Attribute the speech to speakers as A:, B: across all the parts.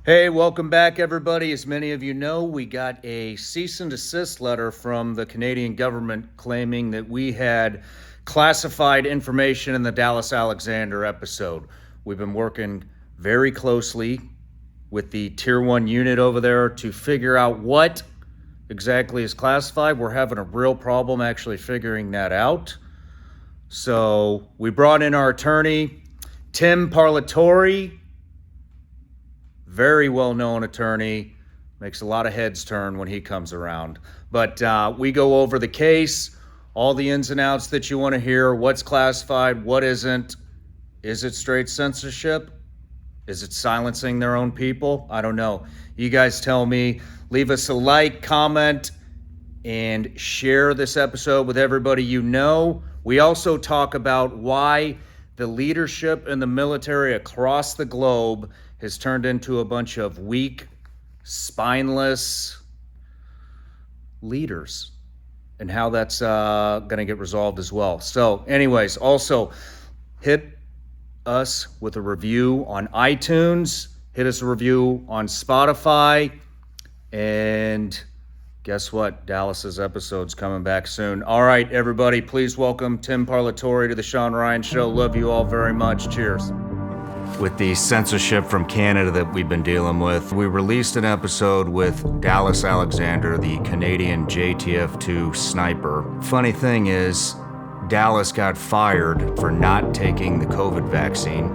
A: Hey, welcome back, everybody. As many of you know, we got a cease and desist letter from the Canadian government claiming that we had classified information in the Dallas Alexander episode. We've been working very closely with the Tier 1 unit over there to figure out what exactly is classified. We're having a real problem actually figuring that out. So we brought in our attorney, Tim Parlatore. Very well-known attorney, makes a lot of heads turn when he comes around. But we go over the case, all the ins and outs that you want to hear, what's classified, what isn't. Is it straight censorship? Is it silencing their own people? I don't know. You guys tell me. Leave us a like, comment, and share this episode with everybody you know. We also talk about why the leadership in the military across the globe has turned into a bunch of weak, spineless leaders, and how that's going to get resolved as well. So anyways, also hit us with a review on iTunes, hit us a review on Spotify, and guess what? Dallas's episode's coming back soon. All right, everybody, please welcome Tim Parlatore to the Shawn Ryan Show. Love you all very much. Cheers. With the censorship from Canada that we've been dealing with, we released an episode with Dallas Alexander, the Canadian JTF-2 sniper. Funny thing is, Dallas got fired for not taking the COVID vaccine.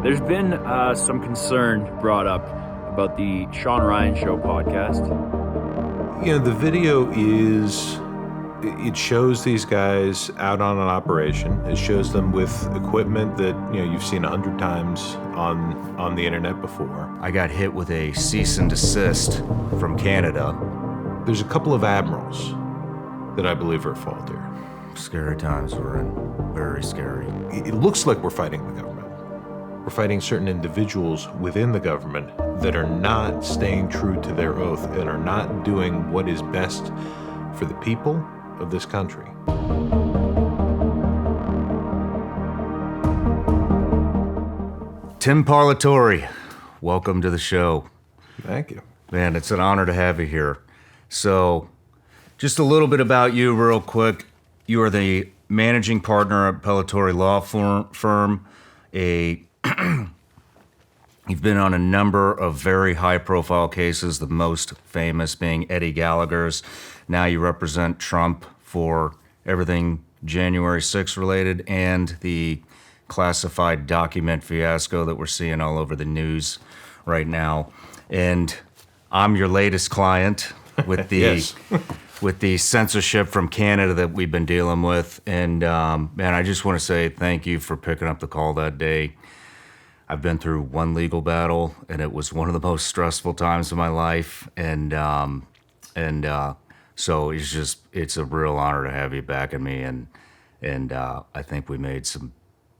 B: There's been some concern brought up about the Shawn Ryan Show podcast.
C: You know, the video it shows these guys out on an operation. It shows them with equipment that, you've seen 100 times on the internet before.
A: I got hit with a cease and desist from Canada.
C: There's a couple of admirals that I believe are at fault here.
A: Scary times we're in. Very scary.
C: It looks like we're fighting the government. We're fighting certain individuals within the government that are not staying true to their oath and are not doing what is best for the people of this country.
A: Tim Parlatore, welcome to the show.
C: Thank you.
A: Man, it's an honor to have you here. So, just a little bit about you real quick. You are the managing partner at Parlatore Law Firm. You've been on a number of very high-profile cases, the most famous being Eddie Gallagher's. Now you represent Trump for everything January 6th related and the classified document fiasco that we're seeing all over the news right now. And I'm your latest client with the
C: Yes.
A: with the censorship from Canada that we've been dealing with. And man, I just want to say thank you for picking up the call that day. I've been through one legal battle, and it was one of the most stressful times of my life. So it's a real honor to have you backing me, and I think we made some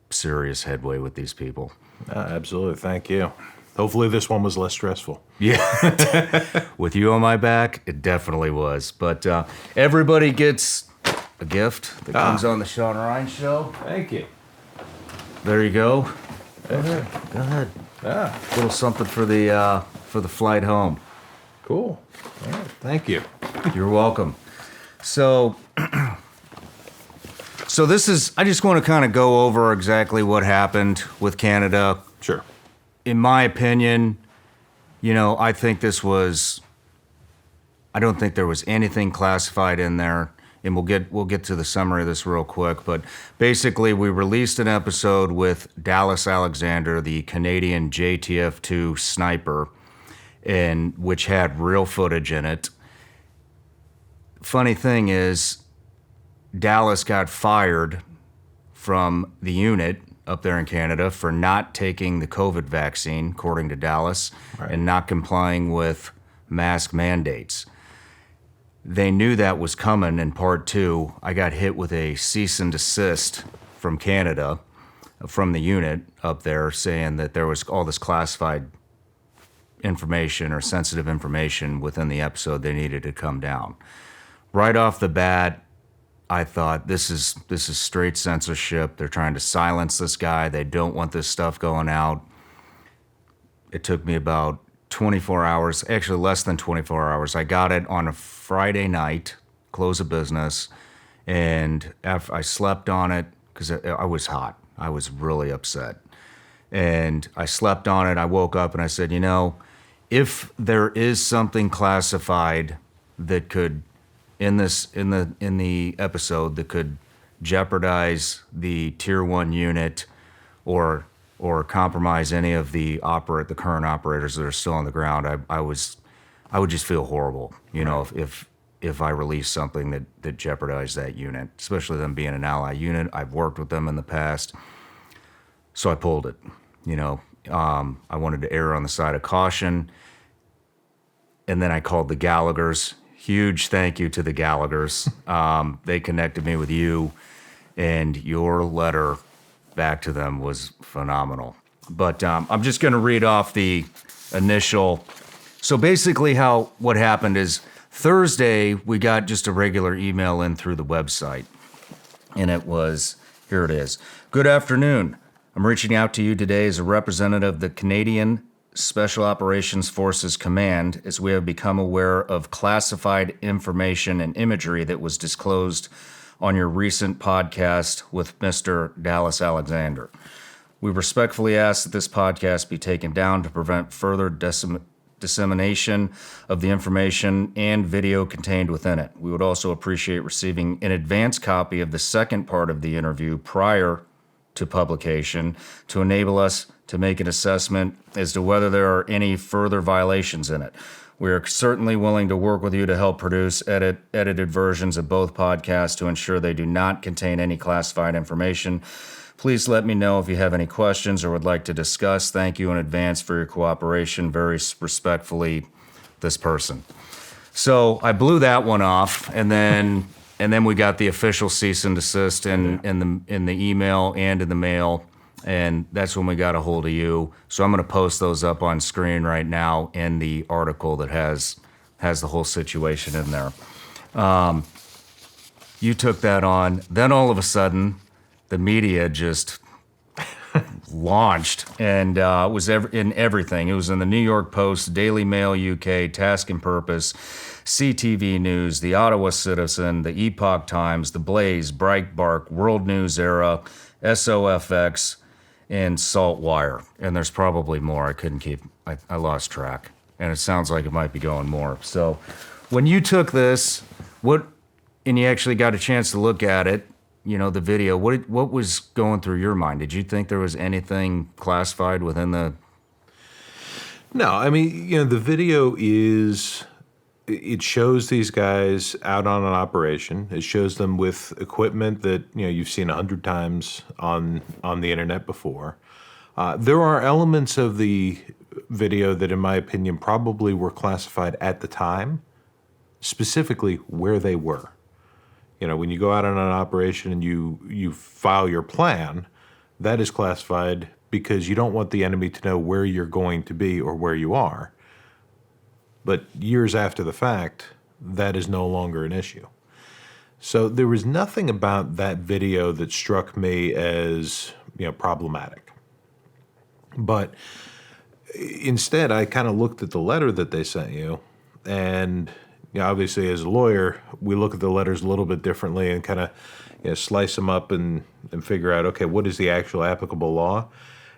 A: serious headway with these people.
C: Absolutely. Thank you. Hopefully this one was less stressful.
A: Yeah, with you on my back, it definitely was. But everybody gets a gift that comes on the Shawn Ryan Show.
C: Thank you.
A: There you go. Go ahead. A little something for the flight home.
C: Cool. All right. Thank you.
A: You're welcome. So this is, I just want to kind of go over exactly what happened with Canada.
C: Sure.
A: In my opinion, I think I don't think there was anything classified in there. And we'll get to the summary of this real quick. But basically, we released an episode with Dallas Alexander, the Canadian JTF-2 sniper, which had real footage in it. Funny thing is, Dallas got fired from the unit up there in Canada for not taking the COVID vaccine, according to Dallas,
C: Right.
A: and not complying with mask mandates. They knew that was coming in part two. I got hit with a cease and desist from Canada, from the unit up there, saying that there was all this classified information or sensitive information within the episode. They needed to come down. Right off the bat, I thought this is straight censorship. They're trying to silence this guy. They don't want this stuff going out. It took me about 24 hours, actually less than 24 hours. I got it on a Friday night, close of business, and after I slept on it because I was hot. I was really upset. And I slept on it. I woke up and I said, if there is something classified that could in the episode that could jeopardize the tier 1 unit or compromise any of the current operators that are still on the ground, I would just feel horrible, if I release something that jeopardized that unit, especially them being an ally unit. I've worked with them in the past, so I pulled it. I wanted to err on the side of caution, and then I called the Gallaghers. Huge thank you to the Gallaghers. They connected me with you, and your letter back to them was phenomenal. But I'm just going to read off the initial. So basically what happened is Thursday, we got just a regular email in through the website. And it was, here it is. Good afternoon. I'm reaching out to you today as a representative of the Canadian Special Operations Forces Command, as we have become aware of classified information and imagery that was disclosed on your recent podcast with Mr. Dallas Alexander. We respectfully ask that this podcast be taken down to prevent further dissemination of the information and video contained within it. We would also appreciate receiving an advance copy of the second part of the interview prior to publication to enable us to make an assessment as to whether there are any further violations in it. We are certainly willing to work with you to help produce edited versions of both podcasts to ensure they do not contain any classified information. Please let me know if you have any questions or would like to discuss. Thank you in advance for your cooperation. Very respectfully, this person. So I blew that one off, and then we got the official cease and desist in the email and in the mail, and that's when we got a hold of you. So I'm going to post those up on screen right now in the article that has the whole situation in there. You took that on. Then all of a sudden, the media just launched, and it was in everything. It was in the New York Post, Daily Mail UK, Task and Purpose, CTV News, the Ottawa Citizen, the Epoch Times, the Blaze, Breitbart, World News Era, SOFX, and Saltwire. And there's probably more. I lost track. And it sounds like it might be going more. So when you took this, and you actually got a chance to look at it, the video, what was going through your mind? Did you think there was anything classified within the...
C: No, I mean, the video it shows these guys out on an operation. It shows them with equipment that, you've seen 100 times on the internet before. There are elements of the video that, in my opinion, probably were classified at the time, specifically where they were. When you go out on an operation and you file your plan, that is classified because you don't want the enemy to know where you're going to be or where you are. But years after the fact, that is no longer an issue. So there was nothing about that video that struck me as, problematic. But instead, I kind of looked at the letter that they sent you, and obviously, as a lawyer, we look at the letters a little bit differently and kind of slice them up and figure out, okay, what is the actual applicable law?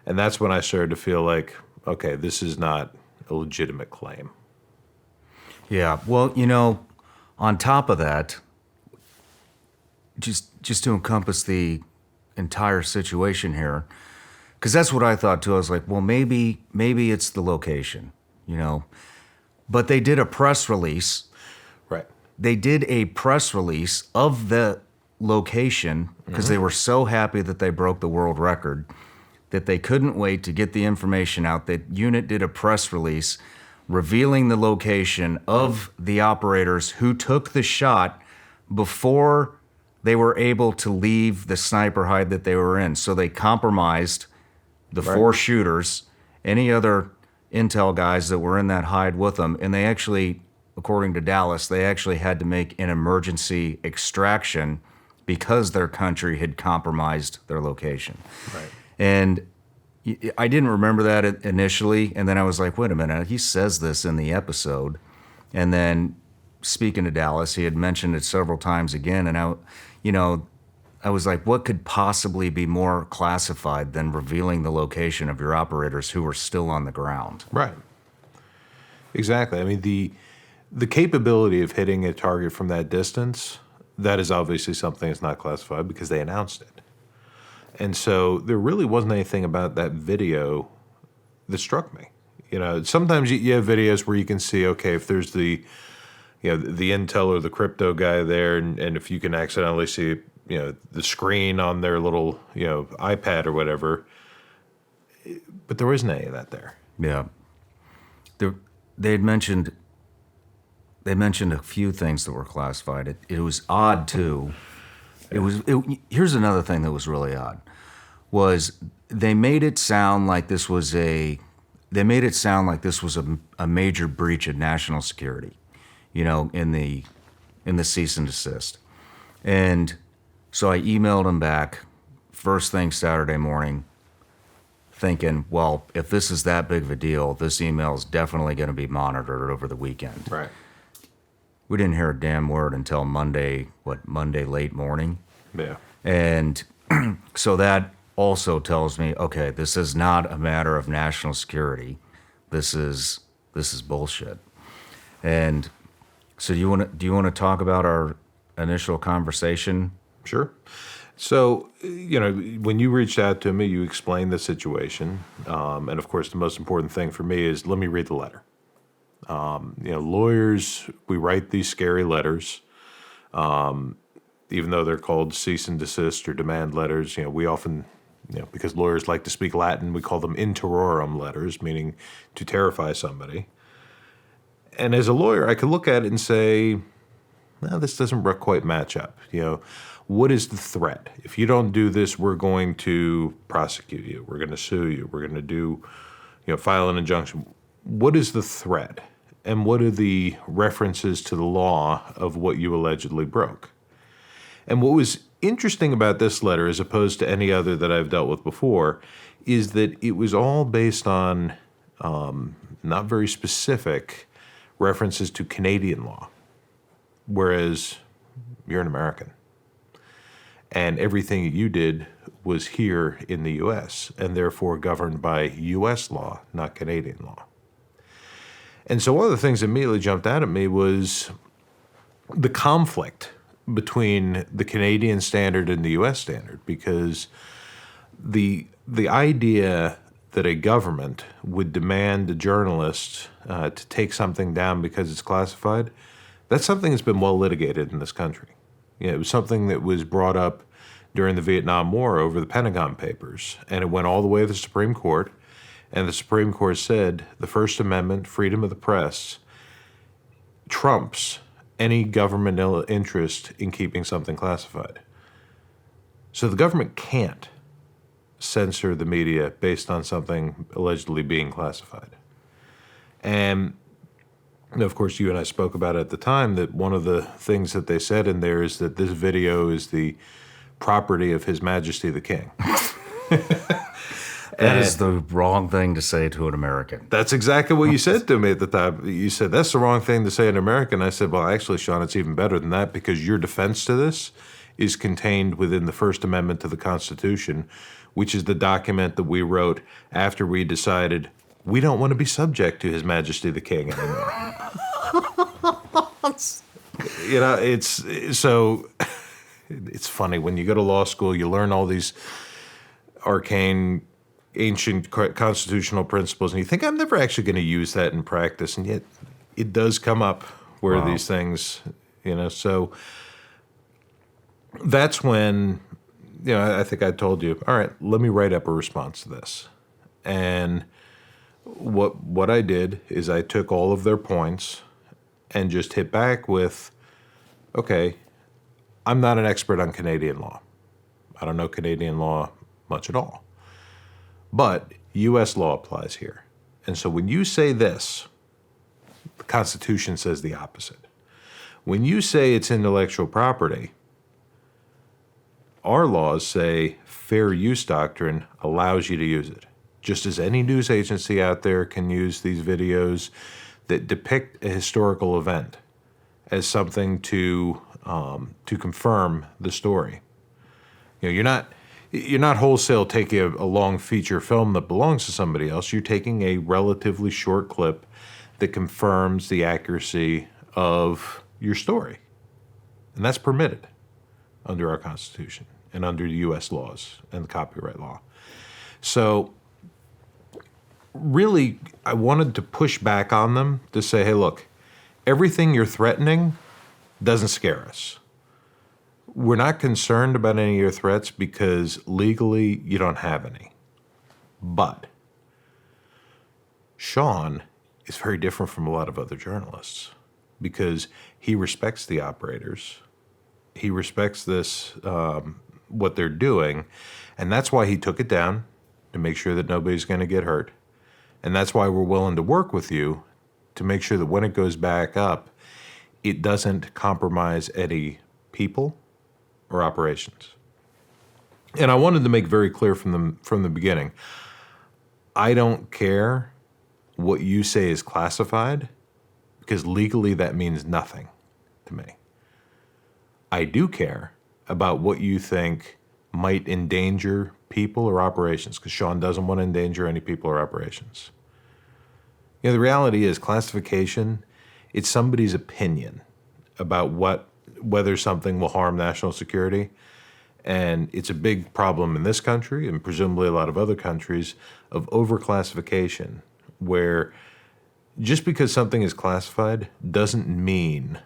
C: And that's when I started to feel like, okay, this is not a legitimate claim.
A: Yeah, well, on top of that, just to encompass the entire situation here, because that's what I thought too. I was like, well, maybe it's the location, But they did a press release.
C: Right.
A: They did a press release of the location because they were so happy that they broke the world record that they couldn't wait to get the information out. That unit did a press release revealing the location of the operators who took the shot before they were able to leave the sniper hide that they were in. So they compromised the 4 shooters, any other intel guys that were in that hide with them, and they actually, according to Dallas, they actually had to make an emergency extraction because their country had compromised their location.
C: Right.
A: And I didn't remember that initially, and then I was like, wait a minute, he says this in the episode. And then speaking to Dallas, he had mentioned it several times again, and I was like, what could possibly be more classified than revealing the location of your operators who are still on the ground?
C: Right. Exactly. I mean, the capability of hitting a target from that distance, that is obviously something that's not classified because they announced it. And so there really wasn't anything about that video that struck me. Sometimes you have videos where you can see, okay, if there's the intel or the crypto guy there, and if you can accidentally see, the screen on their little, iPad or whatever. But there wasn't any of that there.
A: Yeah. They mentioned a few things that were classified. It was odd too. Here's another thing that was really odd. Was they made it sound like this was a major breach of national security, in the cease and desist. And so I emailed him back first thing Saturday morning, thinking, well, if this is that big of a deal, this email is definitely going to be monitored over the weekend.
C: Right.
A: We didn't hear a damn word until Monday late morning.
C: Yeah.
A: And so that also tells me, okay, this is not a matter of national security. This is bullshit. And so do you want to talk about our initial conversation?
C: Sure. So, when you reached out to me, you explained the situation. And of course, the most important thing for me is let me read the letter. Lawyers, we write these scary letters. Even though they're called cease and desist or demand letters, we often, because lawyers like to speak Latin, we call them in terrorem letters, meaning to terrify somebody. And as a lawyer, I could look at it and say, well, this doesn't quite match up. What is the threat? If you don't do this, we're going to prosecute you. We're going to sue you. We're going to do, file an injunction. What is the threat? And what are the references to the law of what you allegedly broke? And what was interesting about this letter, as opposed to any other that I've dealt with before, is that it was all based on not very specific references to Canadian law, whereas you're an American. And everything you did was here in the U.S. and therefore governed by U.S. law, not Canadian law. And so one of the things that immediately jumped out at me was the conflict between the Canadian standard and the U.S. standard, because the idea that a government would demand a journalist to take something down because it's classified, that's something that's been well litigated in this country. It was something that was brought up during the Vietnam War over the Pentagon Papers, and it went all the way to the Supreme Court, and the Supreme Court said the First Amendment, freedom of the press, trumps any governmental interest in keeping something classified. So the government can't censor the media based on something allegedly being classified. And of course, you and I spoke about it at the time, that one of the things that they said in there is that this video is the property of His Majesty the King.
A: That is the wrong thing to say to an American.
C: That's exactly what you said to me at the time. You said, that's the wrong thing to say to an American. I said, well, actually, Shawn, it's even better than that, because your defense to this is contained within the First Amendment to the Constitution, which is the document that we wrote after we decided we don't want to be subject to His Majesty the King anymore. It's funny when you go to law school, you learn all these arcane, ancient constitutional principles, and you think, I'm never actually going to use that in practice, and yet it does come up where
A: Wow.
C: these things, so that's when, I think I told you, all right, let me write up a response to this. And what I did is I took all of their points and just hit back with, okay, I'm not an expert on Canadian law. I don't know Canadian law much at all. But U.S. law applies here. And so when you say this, the Constitution says the opposite. When you say it's intellectual property, our laws say fair use doctrine allows you to use it. just as any news agency out there can use these videos that depict a historical event as something to confirm the story. You know, you're not wholesale taking a long feature film that belongs to somebody else. You're taking a relatively short clip that confirms the accuracy of your story. And that's permitted under our Constitution and under the U.S. laws and the copyright law. So really, I wanted to push back on them to say, hey, look, everything you're threatening doesn't scare us. We're not concerned about any of your threats because legally you don't have any. But Shawn is very different from a lot of other journalists because he respects the operators. He respects this, what they're doing, and that's why he took it down to make sure that nobody's going to get hurt. And that's why we're willing to work with you to make sure that when it goes back up, it doesn't compromise any people or operations. And I wanted to make very clear from the beginning, I don't care what you say is classified because legally that means nothing to me. I do care about what you think might endanger people or operations because Shawn doesn't want to endanger any people or operations. You know, the reality is classification, it's somebody's opinion about whether something will harm national security. And it's a big problem in this country and presumably a lot of other countries of overclassification, where just because something is classified doesn't mean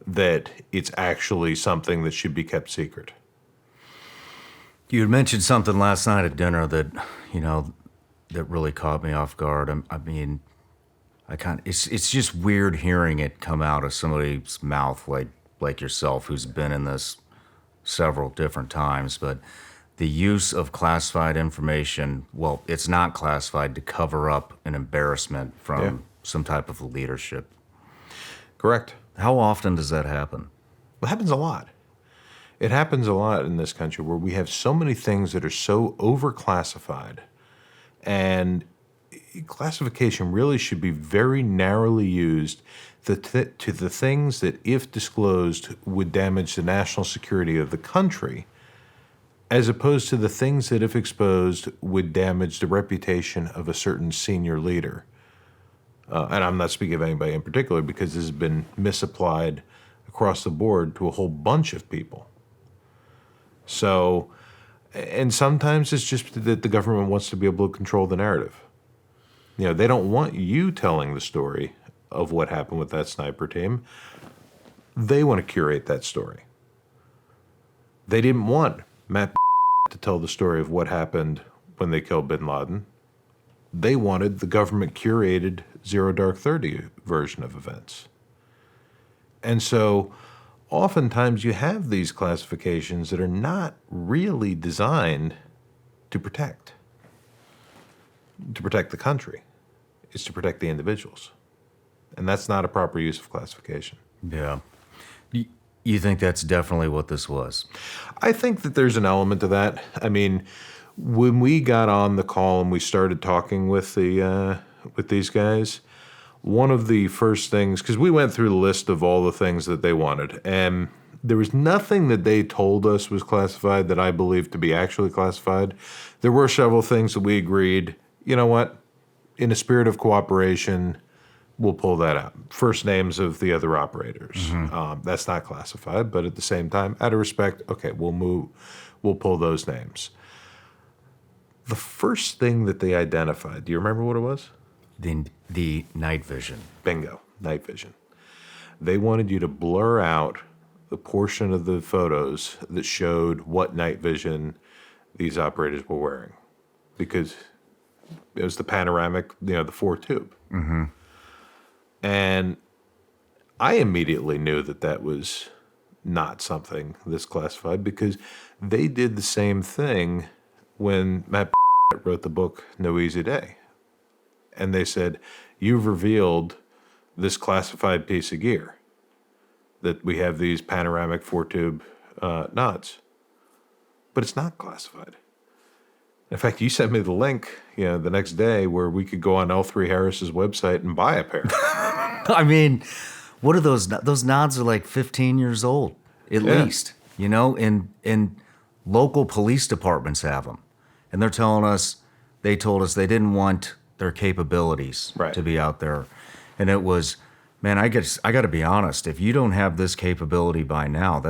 C: that it's actually something that should be kept secret.
A: You had mentioned something last night at dinner that, you know, that really caught me off guard. I mean, it's just weird hearing it come out of somebody's mouth like yourself, who's been in this several different times, but the use of classified information, well, it's not classified to cover up an embarrassment from some type of leadership.
C: Correct.
A: How often does that happen?
C: It happens a lot. It happens a lot in this country where we have so many things that are so overclassified, and classification really should be very narrowly used to the things that, if disclosed, would damage the national security of the country, as opposed to the things that, if exposed, would damage the reputation of a certain senior leader. And I'm not speaking of anybody in particular because this has been misapplied across the board to a whole bunch of people. So, and sometimes it's just that the government wants to be able to control the narrative. You know, they don't want you telling the story of what happened with that sniper team. They want to curate that story. They didn't want Matt to tell the story of what happened when they killed bin Laden. They wanted the government curated Zero Dark 30 version of events. And so oftentimes you have these classifications that are not really designed to protect the country. It's to protect the individuals. And that's not a proper use of classification.
A: Yeah. You think that's definitely what this was?
C: I think that there's an element to that. I mean, when we got on the call and we started talking with these guys, one of the first things, because we went through the list of all the things that they wanted, and there was nothing that they told us was classified that I believed to be actually classified. There were several things that we agreed, you know what, in a spirit of cooperation, we'll pull that out. First names of the other operators. Mm-hmm. That's not classified, but at the same time, out of respect, okay, we'll pull those names. The first thing that they identified, do you remember what it was?
A: The night vision.
C: Bingo, night vision. They wanted you to blur out the portion of the photos that showed what night vision these operators were wearing, because it was the panoramic, the 4-tube. Mm-hmm. And I immediately knew that was not something that's classified, because they did the same thing when Matt wrote the book No Easy Day. And they said, you've revealed this classified piece of gear, that we have these panoramic 4-tube nods. But it's not classified. In fact, you sent me the link, the next day where we could go on L3 Harris's website and buy a pair.
A: I mean, what are those? Those nods are like 15 years old, at least. And local police departments have them. And they told us they didn't want their capabilities to be out there. And it was, man, I got to be honest, if you don't have this capability by now,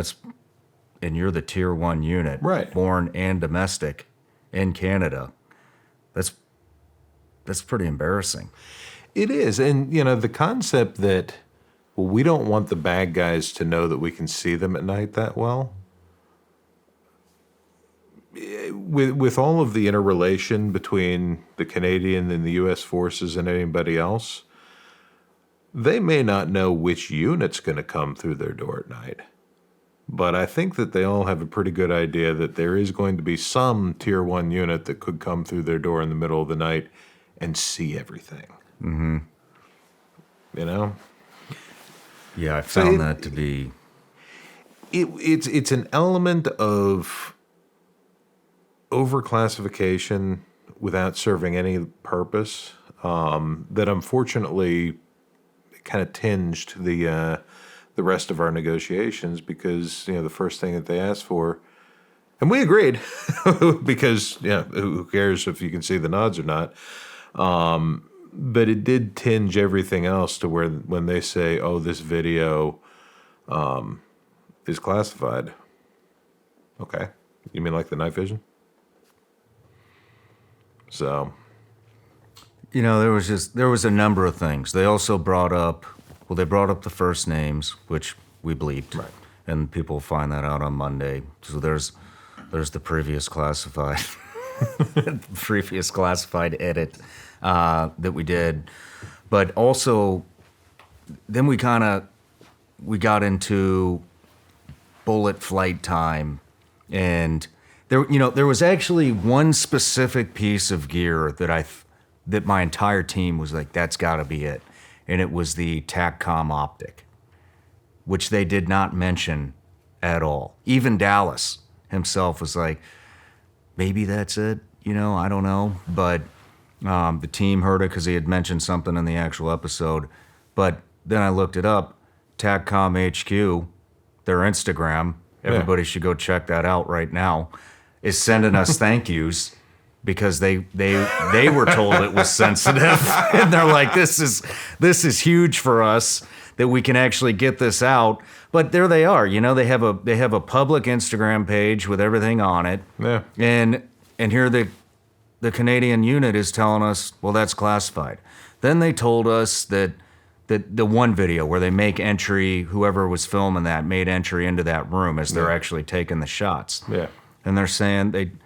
A: and you're the tier 1 unit, foreign and domestic in Canada, that's pretty embarrassing.
C: It is. And, the concept that, well, we don't want the bad guys to know that we can see them at night that well. With all of the interrelation between the Canadian and the U.S. forces and anybody else, they may not know which unit's going to come through their door at night. But I think that they all have a pretty good idea that there is going to be some tier 1 unit that could come through their door in the middle of the night and see everything.
A: Mm-hmm. Yeah, I
C: So
A: found that to be...
C: It's an element of overclassification without serving any purpose that unfortunately kind of tinged the rest of our negotiations, because the first thing that they asked for, and we agreed, because who cares if you can see the nods or not, but it did tinge everything else to where when they say, oh, this video is classified. Okay, you mean like the night vision? So,
A: there was a number of things. They also brought up the first names, which we bleeped, and people will find that out on Monday. So there's the previous classified edit that we did, but also then we got into bullet flight time, and there was actually one specific piece of gear that my entire team was like, that's got to be it. And it was the TACCOM optic, which they did not mention at all. Even Dallas himself was like, maybe that's it, I don't know. But the team heard it because he had mentioned something in the actual episode. But then I looked it up, TACCOM HQ, their Instagram, everybody should go check that out right now, is sending us thank yous. Because they were told it was sensitive, and they're like, this is huge for us that we can actually get this out. But there they are, they have a public Instagram page with everything on it, and here the Canadian unit is telling us, well, that's classified. Then they told us that the one video where they make entry, whoever was filming that made entry into that room as they're actually taking the shots, and they're saying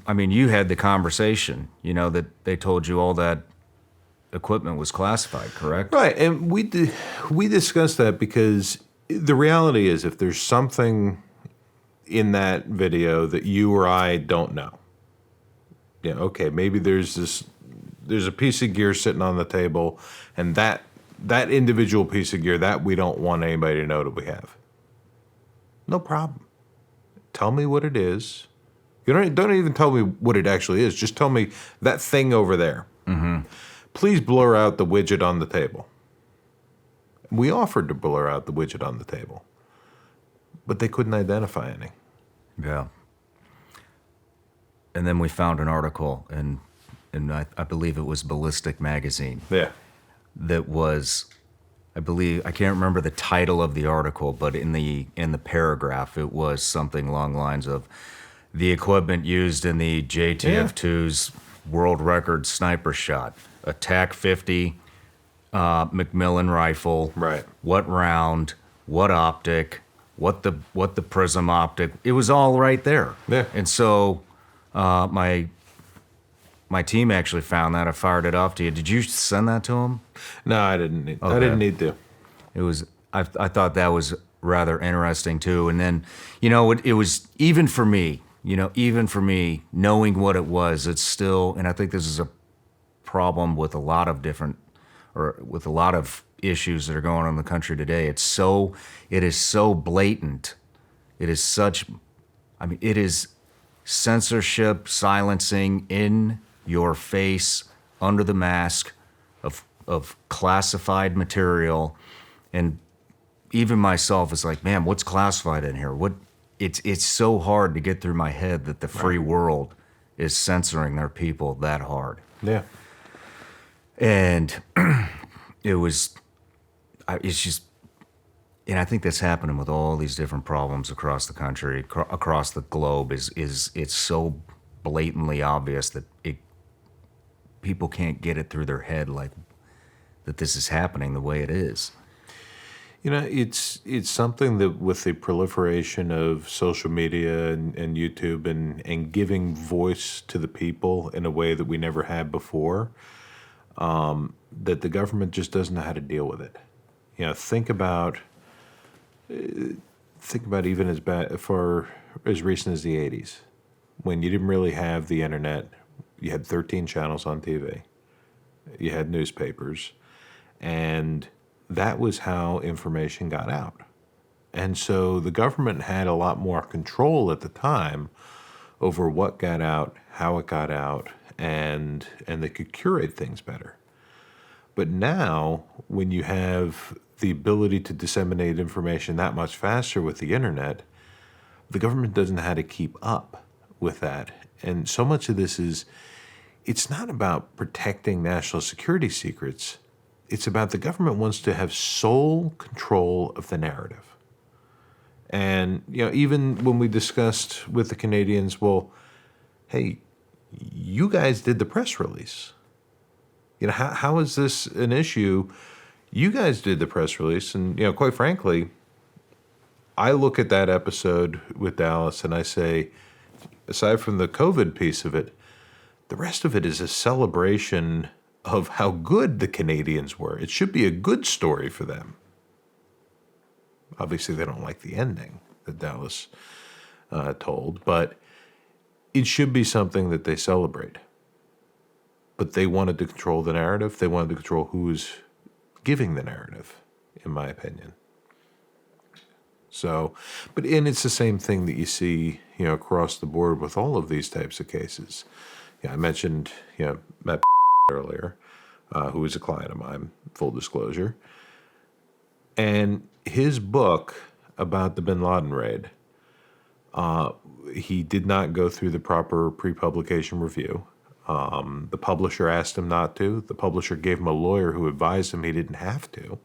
A: I mean, you had the conversation, that they told you all that equipment was classified, correct?
C: Right, and we discussed that because the reality is, if there's something in that video that you or I don't know, okay, maybe there's a piece of gear sitting on the table, and that individual piece of gear that we don't want anybody to know that we have. No problem. Tell me what it is. You don't even tell me what it actually is. Just tell me that thing over there. Mm-hmm. Please blur out the widget on the table. We offered to blur out the widget on the table, but they couldn't identify any.
A: Yeah. And then we found an article, and I believe it was Ballistic Magazine.
C: Yeah.
A: That was, I can't remember the title of the article, but in the paragraph, it was something along the lines of, the equipment used in the JTF-2's world record sniper shot, a TAC-50 Macmillan rifle.
C: Right.
A: What round? What optic? What the prism optic? It was all right there.
C: Yeah.
A: And so my team actually found that. I fired it off to you. Did you send that to him?
C: No, I didn't.
A: Okay.
C: I didn't need to.
A: It was. I thought that was rather interesting too. And then it was even for me. Knowing what it was, it's still, and I think this is a problem with a lot of issues that are going on in the country today. It is so blatant. It is censorship, silencing in your face under the mask of classified material. And even myself is like, man, what's classified in here? It's so hard to get through my head that the free world is censoring their people that hard.
C: Yeah.
A: And it's just, and I think that's happening with all these different problems across the country, across the globe. It's so blatantly obvious that people can't get it through their head, like that this is happening the way it is.
C: You know, it's something that with the proliferation of social media and YouTube and giving voice to the people in a way that we never had before, that the government just doesn't know how to deal with it. You know, think about even as recent as the 80s, when you didn't really have the internet. You had 13 channels on TV. You had newspapers, and that was how information got out. And so the government had a lot more control at the time over what got out, how it got out, and they could curate things better. But now, when you have the ability to disseminate information that much faster with the internet, the government doesn't know how to keep up with that. And so much of this it's not about protecting national security secrets. It's about the government wants to have sole control of the narrative. And, you know, even when we discussed with the Canadians, well, hey, you guys did the press release. You know, how is this an issue? You guys did the press release. And, you know, quite frankly, I look at that episode with Dallas and I say, aside from the COVID piece of it, the rest of it is a celebration of how good the Canadians were. It should be a good story for them. Obviously, they don't like the ending that Dallas told, but it should be something that they celebrate. But they wanted to control the narrative. They wanted to control who's giving the narrative, in my opinion. So, and it's the same thing that you see, you know, across the board with all of these types of cases. Yeah, I mentioned, you know, Matt earlier, who is a client of mine, full disclosure. And his book about the bin Laden raid, he did not go through the proper pre-publication review. The publisher asked him not to. The publisher gave him a lawyer who advised him he didn't have to.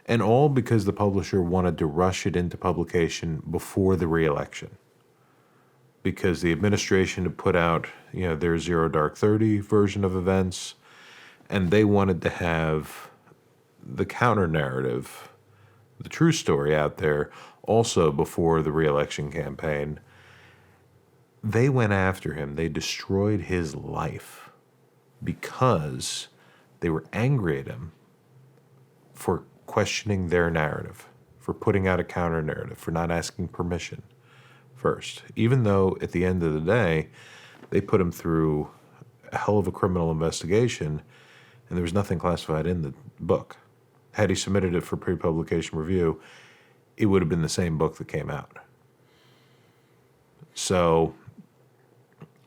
C: And all because the publisher wanted to rush it into publication before the re-election. Because the administration had put out, you know, their Zero Dark 30 version of events, and they wanted to have the counter narrative, the true story out there, also before the re-election campaign. They went after him. They destroyed his life because they were angry at him for questioning their narrative, for putting out a counter narrative, for not asking permission first, even though at the end of the day, they put him through a hell of a criminal investigation and there was nothing classified in the book. Had he submitted it for pre-publication review, it would have been the same book that came out. So,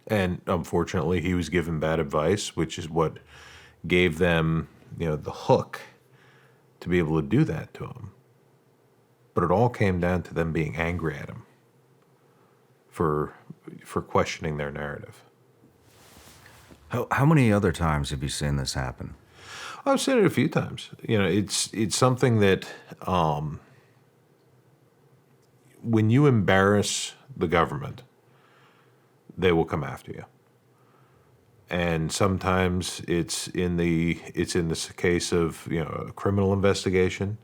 C: and unfortunately, he was given bad advice, which is what gave them, you know, the hook to be able to do that to him. But it all came down to them being angry at him for questioning their narrative.
A: How many other times have you seen this happen?
C: I've seen it a few times. You know, it's something that when you embarrass the government, they will come after you. And sometimes it's in this case of, you know, a criminal investigation,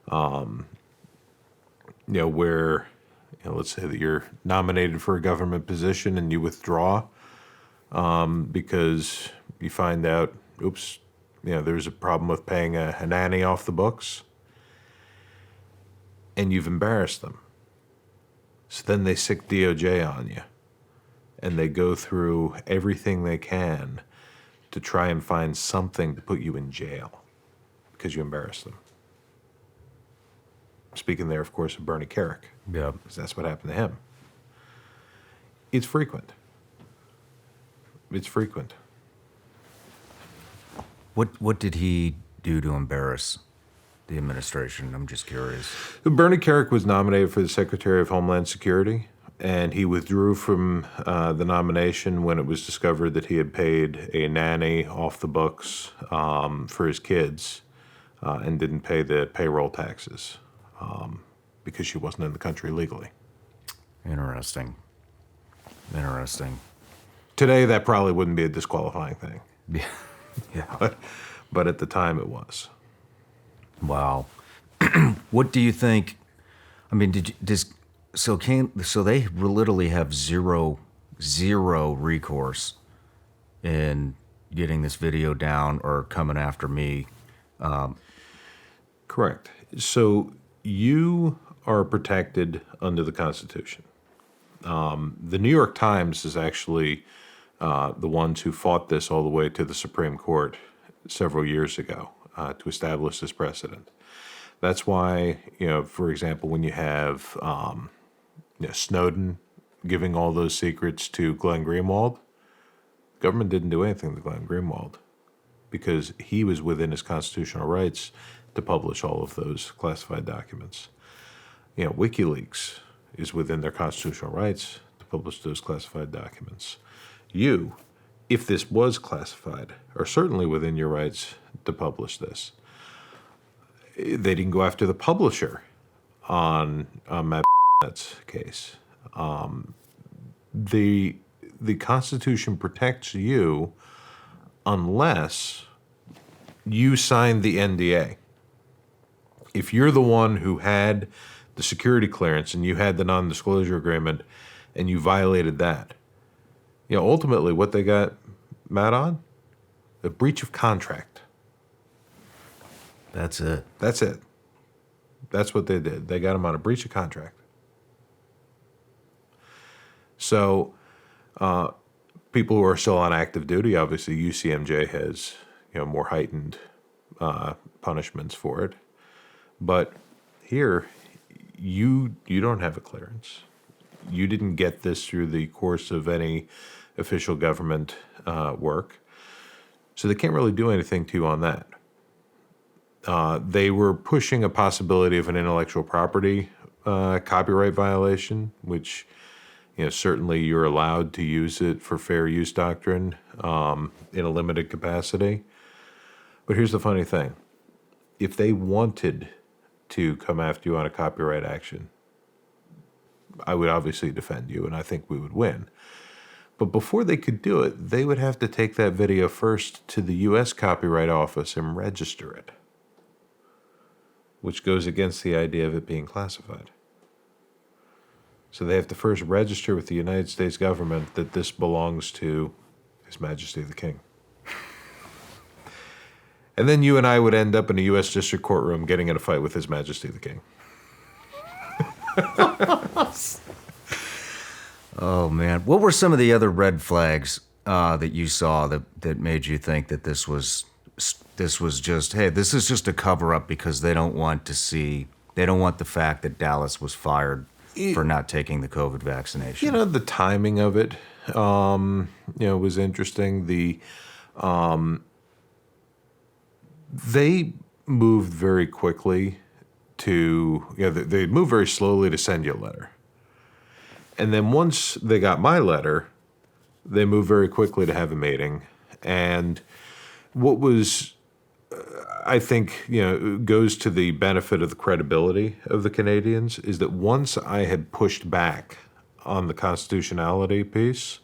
C: you know, where, you know, let's say that you're nominated for a government position and you withdraw because you find out, oops, you know, there's a problem with paying a nanny off the books, and you've embarrassed them. So then they sick DOJ on you, and they go through everything they can to try and find something to put you in jail because you embarrassed them. Speaking there, of course, of Bernie Carrick.
A: Yeah.
C: Because that's what happened to him. It's frequent. It's frequent.
A: What did he do to embarrass the administration? I'm just curious.
C: Bernie Kerik was nominated for the Secretary of Homeland Security, and he withdrew from the nomination when it was discovered that he had paid a nanny off the books for his kids and didn't pay the payroll taxes because she wasn't in the country legally.
A: Interesting.
C: Today, that probably wouldn't be a disqualifying thing.
A: Yeah.
C: But at the time, it was.
A: Wow. What do you think? I mean, so they literally have zero recourse in getting this video down or coming after me.
C: Correct. So you are protected under the Constitution. The New York Times is actually the ones who fought this all the way to the Supreme Court several years ago to establish this precedent. That's why, for example, when you have Snowden giving all those secrets to Glenn Greenwald, government didn't do anything to Glenn Greenwald because he was within his constitutional rights to publish all of those classified documents. WikiLeaks is within their constitutional rights to publish those classified documents. You, if this was classified, are certainly within your rights to publish this. They didn't go after the publisher on Matt's case. The Constitution protects you unless you signed the NDA. If you're the one who had the security clearance and you had the non-disclosure agreement and you violated that, ultimately what they got Matt on? A breach of contract.
A: That's it.
C: That's it. That's what they did. They got him on a breach of contract. So people who are still on active duty, obviously UCMJ has more heightened punishments for it. But here, you don't have a clearance. You didn't get this through the course of any official government work. So they can't really do anything to you on that. They were pushing a possibility of an intellectual property copyright violation, which certainly you're allowed to use it for fair use doctrine in a limited capacity. But here's the funny thing. If they wanted to come after you on a copyright action, I would obviously defend you, and I think we would win. But before they could do it, they would have to take that video first to the U.S. Copyright Office and register it, which goes against the idea of it being classified. So they have to first register with the United States government that this belongs to His Majesty the King. And then you and I would end up in a U.S. District Courtroom getting in a fight with His Majesty the King.
A: Oh, man. What were some of the other red flags that you saw that made you think that this was just, hey, this is just a cover-up because they don't want the fact that Dallas was fired for not taking the COVID vaccination?
C: The timing of it, was interesting. They moved very quickly they moved very slowly to send you a letter. And then once they got my letter, they moved very quickly to have a meeting. And what was, I think, goes to the benefit of the credibility of the Canadians is that once I had pushed back on the constitutionality piece,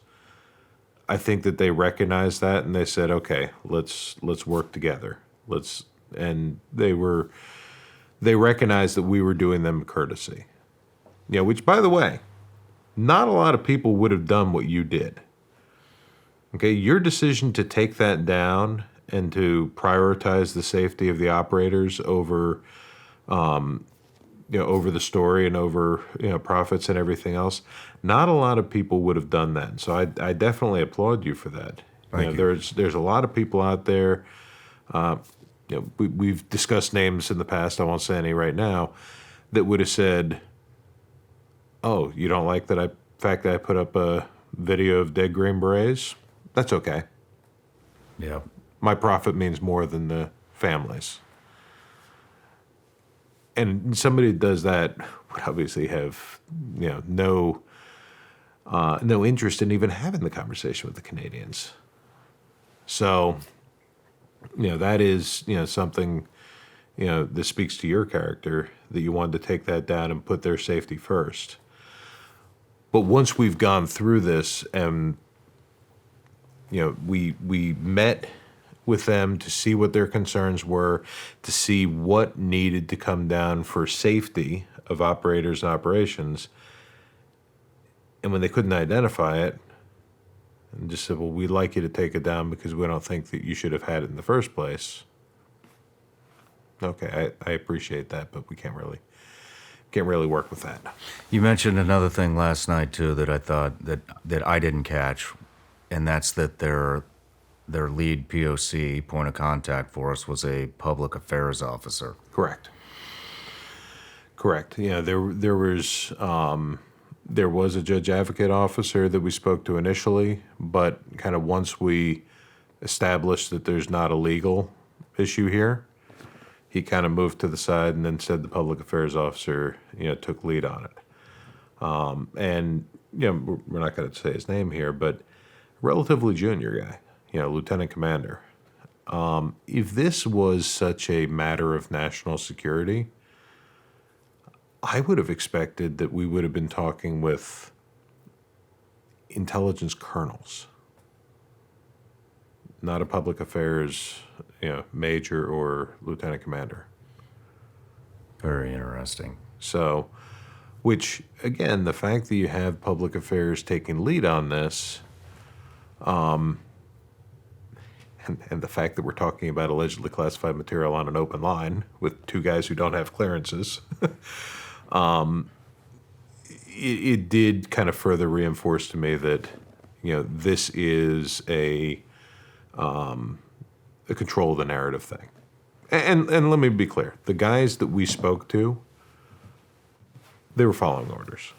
C: I think that they recognized that and they said, okay, let's work together. And they recognized that we were doing them a courtesy. Which, by the way, not a lot of people would have done what you did. Okay, your decision to take that down and to prioritize the safety of the operators over, over the story and over, profits and everything else. Not a lot of people would have done that. So I definitely applaud you for that.
A: Thank you.
C: There's a lot of people out there. We've discussed names in the past. I won't say any right now. That would have said, "Oh, you don't like that? fact that I put up a video of dead Green Berets, that's okay.
A: Yeah.
C: My profit means more than the families. And somebody that does that would obviously have, no interest in even having the conversation with the Canadians. So, that is, something, that speaks to your character, that you wanted to take that down and put their safety first. But once we've gone through this and, we met with them to see what their concerns were, to see what needed to come down for safety of operators and operations. And when they couldn't identify it, and just said, well, we'd like you to take it down because we don't think that you should have had it in the first place. Okay, I appreciate that, but we can't really work with that.
A: You mentioned another thing last night too that I thought that I didn't catch, and that's that their lead POC, point of contact for us, was a public affairs officer.
C: Correct. There was a judge advocate officer that we spoke to initially, but kind of once we established that there's not a legal issue here, he kind of moved to the side and then said the public affairs officer, took lead on it. And we're not going to say his name here, but relatively junior guy. Lieutenant commander. If this was such a matter of national security, I would have expected that we would have been talking with intelligence colonels, not a public affairs, major or lieutenant commander.
A: Very interesting.
C: So, which, again, the fact that you have public affairs taking lead on this, and the fact that we're talking about allegedly classified material on an open line with two guys who don't have clearances, it did kind of further reinforce to me that, this is a control of the narrative thing. And let me be clear, the guys that we spoke to, they were following orders.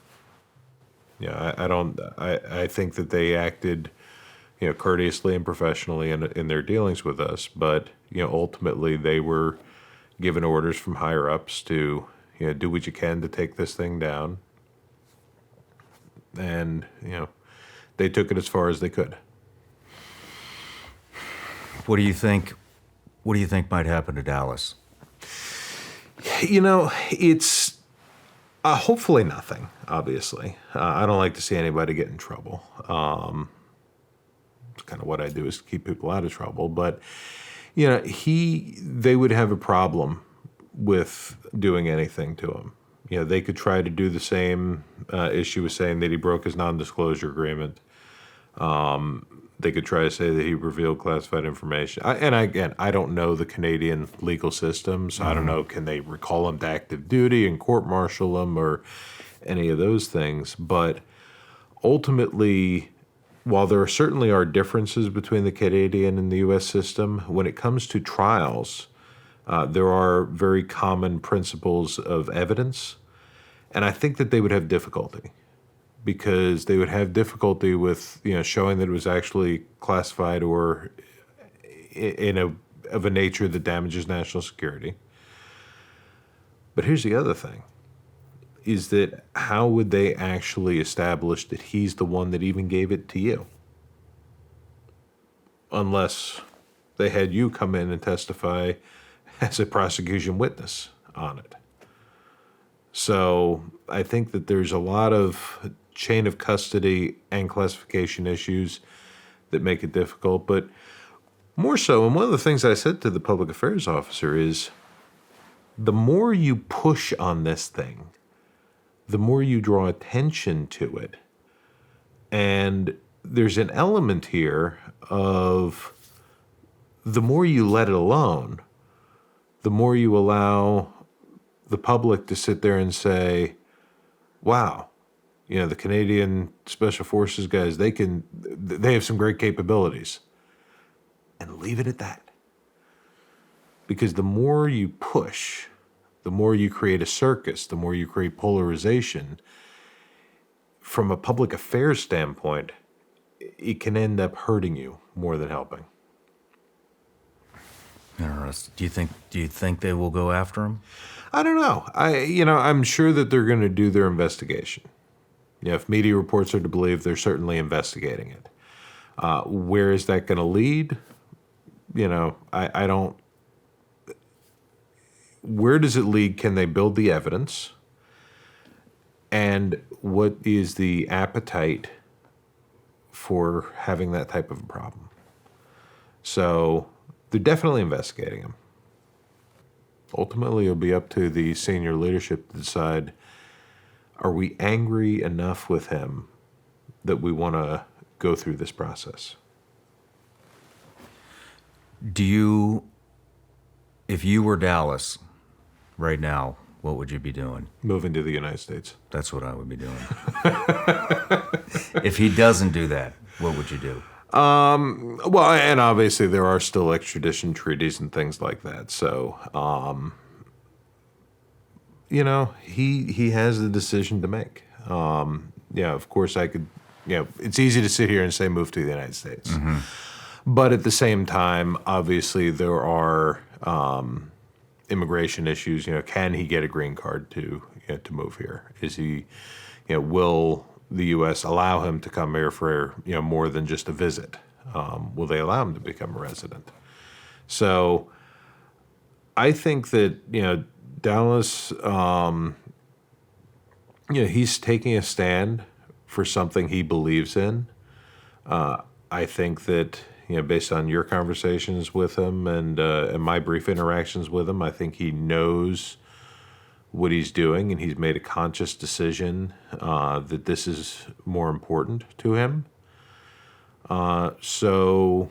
C: I think that they acted, courteously and professionally in their dealings with us, but, ultimately they were given orders from higher ups to, do what you can to take this thing down. And, they took it as far as they could.
A: What do you think might happen to Dallas?
C: It's hopefully nothing, obviously. I don't like to see anybody get in trouble. It's kind of what I do is keep people out of trouble. But, they would have a problem with doing anything to him. They could try to do the same issue with saying that he broke his non-disclosure agreement. They could try to say that he revealed classified information. I don't know the Canadian legal system, so I don't know, can they recall him to active duty and court-martial him or any of those things. But ultimately, while there certainly are differences between the Canadian and the U.S. system, when it comes to trials, there are very common principles of evidence, and I think that they would have difficulty because they would have difficulty with showing that it was actually classified or of a nature that damages national security. But here's the other thing, is that how would they actually establish that he's the one that even gave it to you? Unless they had you come in and testify as a prosecution witness on it. So I think that there's a lot of chain of custody and classification issues that make it difficult. But more so, and one of the things I said to the public affairs officer is, the more you push on this thing, the more you draw attention to it. And there's an element here of the more you let it alone, the more you allow the public to sit there and say, wow, the Canadian Special Forces guys, they have some great capabilities. And leave it at that. Because the more you push, the more you create a circus, the more you create polarization. From a public affairs standpoint, it can end up hurting you more than helping.
A: Interesting. Do you think they will go after him?
C: I don't know. I'm sure that they're going to do their investigation. If media reports are to believe, they're certainly investigating it. Where is that going to lead? I don't. Where does it lead? Can they build the evidence? And what is the appetite for having that type of a problem? So they're definitely investigating him. Ultimately, it'll be up to the senior leadership to decide, are we angry enough with him that we want to go through this process?
A: If you were Dallas right now, what would you be doing?
C: Moving to the United States.
A: That's what I would be doing. If he doesn't do that, what would you do?
C: Well, and obviously there are still extradition treaties and things like that. So, he has the decision to make. Of course I could, it's easy to sit here and say move to the United States. Mm-hmm. But at the same time, obviously there are immigration issues. Can he get a green card to move here? Is he, will the U.S. allow him to come here for more than just a visit? Will they allow him to become a resident? So I think that Dallas, he's taking a stand for something he believes in. I think that based on your conversations with him and my brief interactions with him, I think he knows what he's doing, and he's made a conscious decision that this is more important to him. So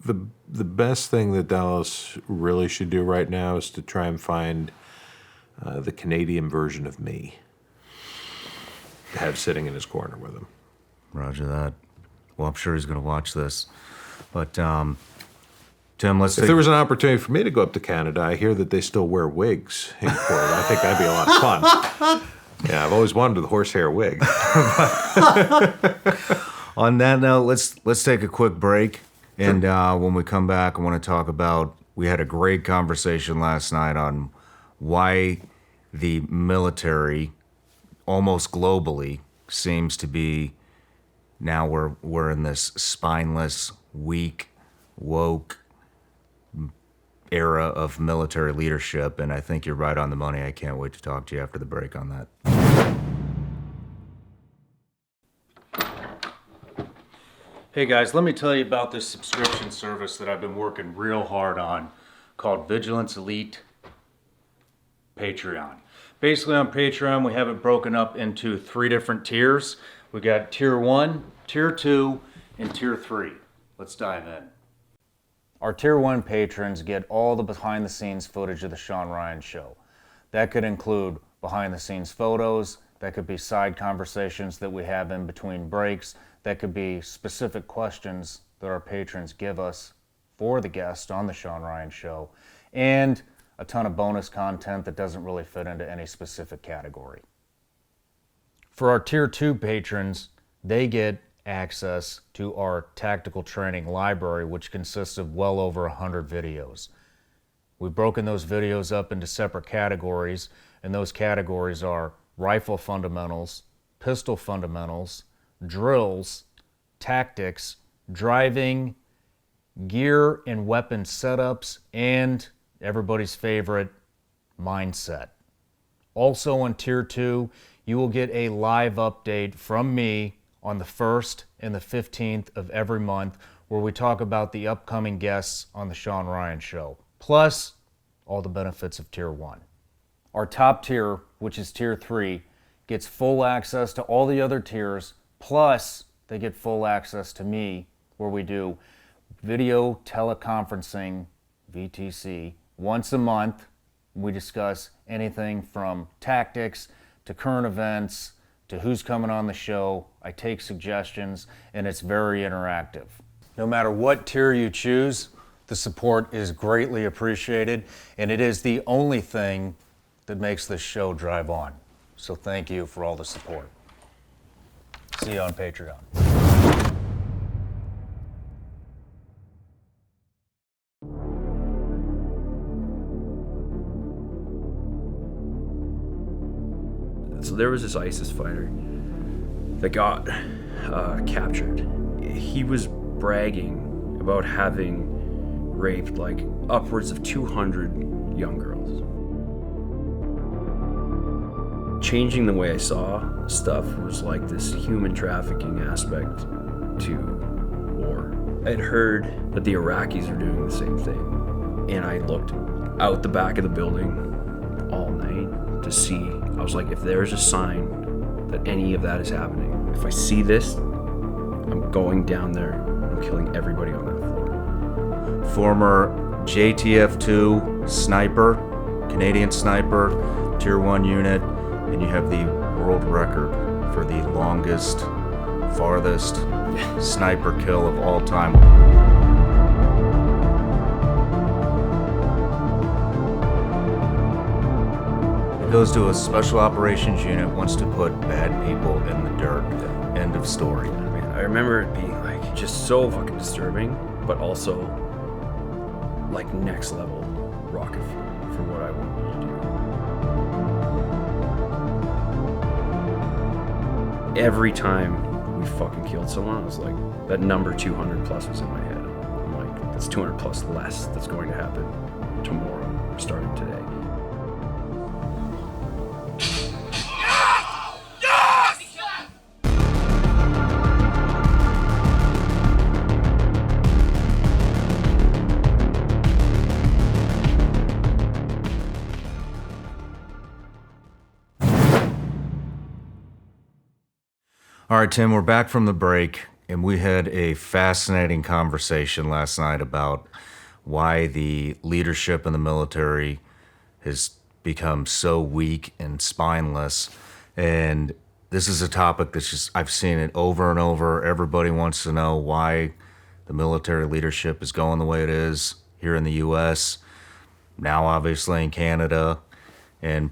C: the best thing that Dallas really should do right now is to try and find the Canadian version of me to have sitting in his corner with him.
A: Roger that. Well, I'm sure he's going to watch this. But, Tim, let's
C: If there was an opportunity for me to go up to Canada, I hear that they still wear wigs in court. I think that'd be a lot of fun. Yeah, I've always wanted the horsehair wig.
A: On that note, let's take a quick break. And when we come back, I want to talk about, we had a great conversation last night on why the military, almost globally, seems to be, now we're in this spineless, weak, woke era of military leadership, and I think you're right on the money. I can't wait to talk to you after the break on that. Hey guys, let me tell you about this subscription service that I've been working real hard on called Vigilance Elite Patreon. Basically on Patreon, we have it broken up into 3 different tiers. We got tier 1, tier 2, and tier 3. Let's dive in. Our tier 1 patrons get all the behind the scenes footage of the Shawn Ryan Show. That could include behind the scenes photos, that could be side conversations that we have in between breaks, that could be specific questions that our patrons give us for the guest on the Shawn Ryan Show, and a ton of bonus content that doesn't really fit into any specific category. For our tier 2 patrons, they get access to our tactical training library, which consists of well over 100 videos. We've broken those videos up into separate categories, and those categories are rifle fundamentals, pistol fundamentals, drills, tactics, driving, gear and weapon setups, and everybody's favorite, mindset. Also on tier 2, you will get a live update from me on the 1st and the 15th of every month, where we talk about the upcoming guests on the Shawn Ryan Show, plus all the benefits of tier 1. Our top tier, which is tier 3, gets full access to all the other tiers, plus they get full access to me, where we do video teleconferencing, VTC, once a month. We discuss anything from tactics to current events to who's coming on the show. I take suggestions, and it's very interactive. No matter what tier you choose, the support is greatly appreciated, and it is the only thing that makes this show drive on. So thank you for all the support. See you on Patreon.
B: So there was this ISIS fighter that got captured. He was bragging about having raped like upwards of 200 young girls. Changing the way I saw stuff was like this human trafficking aspect to war. I'd heard that the Iraqis are doing the same thing, and I looked out the back of the building all night to see. I was like, if there's a sign that any of that is happening, if I see this, I'm going down there and killing everybody on that floor.
A: Former JTF-2 sniper, Canadian sniper, Tier 1 unit, and you have the world record for the longest, farthest sniper kill of all time. It goes to a special operations unit, wants to put bad people in the dirt. End of story.
B: Man, I remember it being like just so fucking disturbing, but also like next level rocket fuel for what I wanted to do. Every time we fucking killed someone, I was like, that number 200 plus was in my head. I'm like, that's 200 plus less that's going to happen tomorrow, starting today.
A: All right, Tim, we're back from the break, and we had a fascinating conversation last night about why the leadership in the military has become so weak and spineless. And this is a topic that's just, I've seen it over and over. Everybody wants to know why the military leadership is going the way it is here in the U.S., now obviously in Canada, and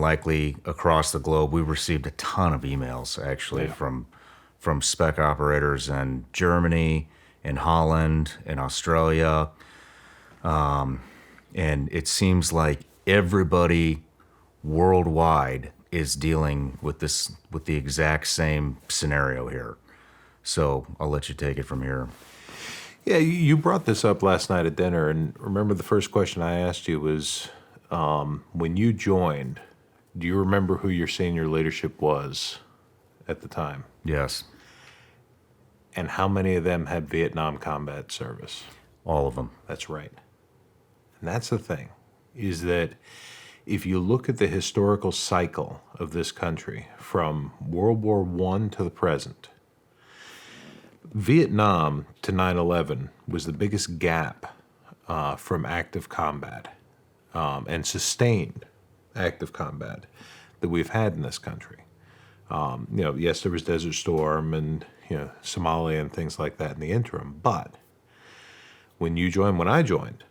A: likely across the globe. We received a ton of emails actually from spec operators in Germany, in Holland, in Australia, and it seems like everybody worldwide is dealing with the exact same scenario here. So I'll let you take it from here.
C: Yeah, you brought this up last night at dinner, and remember the first question I asked you was, when you joined, do you remember who your senior leadership was at the time?
A: Yes.
C: And how many of them had Vietnam combat service?
A: All of them.
C: That's right. And that's the thing, is that if you look at the historical cycle of this country from World War I to the present, Vietnam to 9/11 was the biggest gap from active combat and sustained active combat that we've had in this country. Yes, there was Desert Storm and Somalia and things like that in the interim, but when I joined,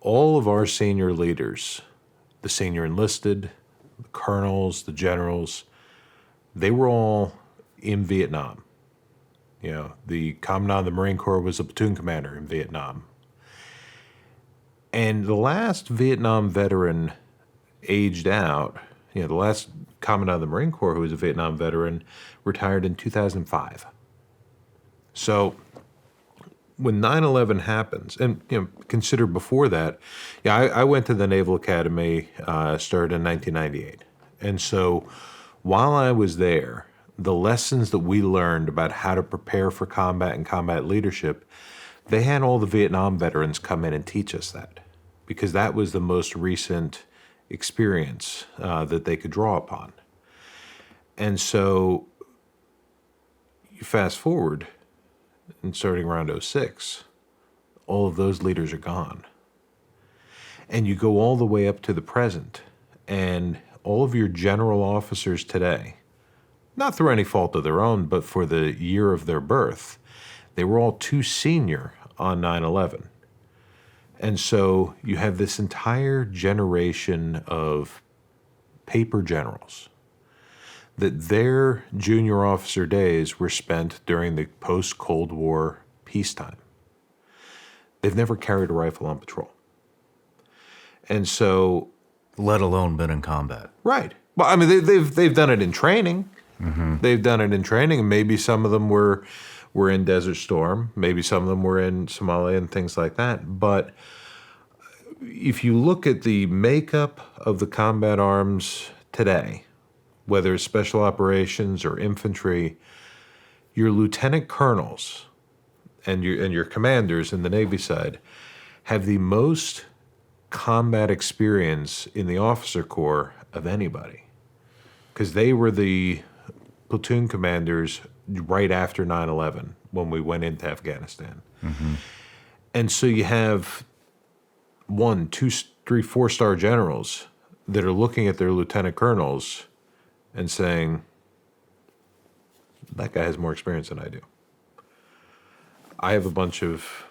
C: all of our senior leaders, the senior enlisted, the colonels, the generals, they were all in Vietnam. The Commandant of the Marine Corps was a platoon commander in Vietnam. And the last Vietnam veteran aged out, the last Commandant of the Marine Corps who was a Vietnam veteran retired in 2005. So when 9/11 happens, and consider before that, I went to the Naval Academy, started in 1998. And so while I was there, the lessons that we learned about how to prepare for combat and combat leadership, they had all the Vietnam veterans come in and teach us that, because that was the most recent experience that they could draw upon. And so you fast forward, and starting around 06, all of those leaders are gone. And you go all the way up to the present, and all of your general officers today, not through any fault of their own, but for the year of their birth, they were all too senior on 9/11. And so you have this entire generation of paper generals that their junior officer days were spent during the post-Cold War peacetime. They've never carried a rifle on patrol. And so...
A: Let alone been in combat.
C: Right. Well, I mean, they've done it in training. They've done it in training, and maybe some of them were in Desert Storm. Maybe some of them were in Somalia and things like that. But if you look at the makeup of the combat arms today, whether it's special operations or infantry, your lieutenant colonels and your commanders in the Navy side have the most combat experience in the officer corps of anybody, because they were the platoon commanders right after 9/11 when we went into Afghanistan. And so you have 1, 2, 3, 4-star generals that are looking at their lieutenant colonels and saying, that guy has more experience than I do. I have a bunch of,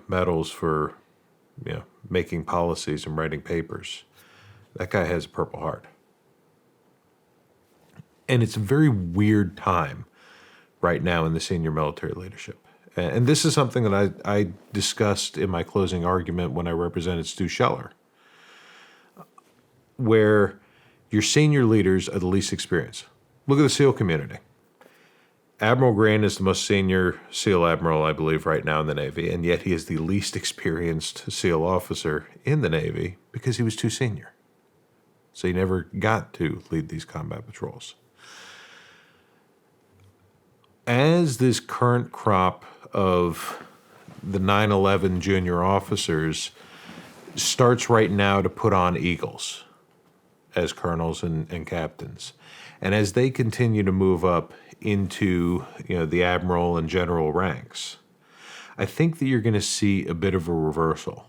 C: medals for, making policies and writing papers. That guy has a Purple Heart. And it's a very weird time right now in the senior military leadership. And this is something that I discussed in my closing argument when I represented Stu Scheller, where your senior leaders are the least experienced. Look at the SEAL community. Admiral Green is the most senior SEAL admiral, I believe, right now in the Navy, and yet he is the least experienced SEAL officer in the Navy because he was too senior. So he never got to lead these combat patrols. As this current crop of the 9/11 junior officers starts right now to put on eagles as colonels and captains, and as they continue to move up into the admiral and general ranks, I think that you're going to see a bit of a reversal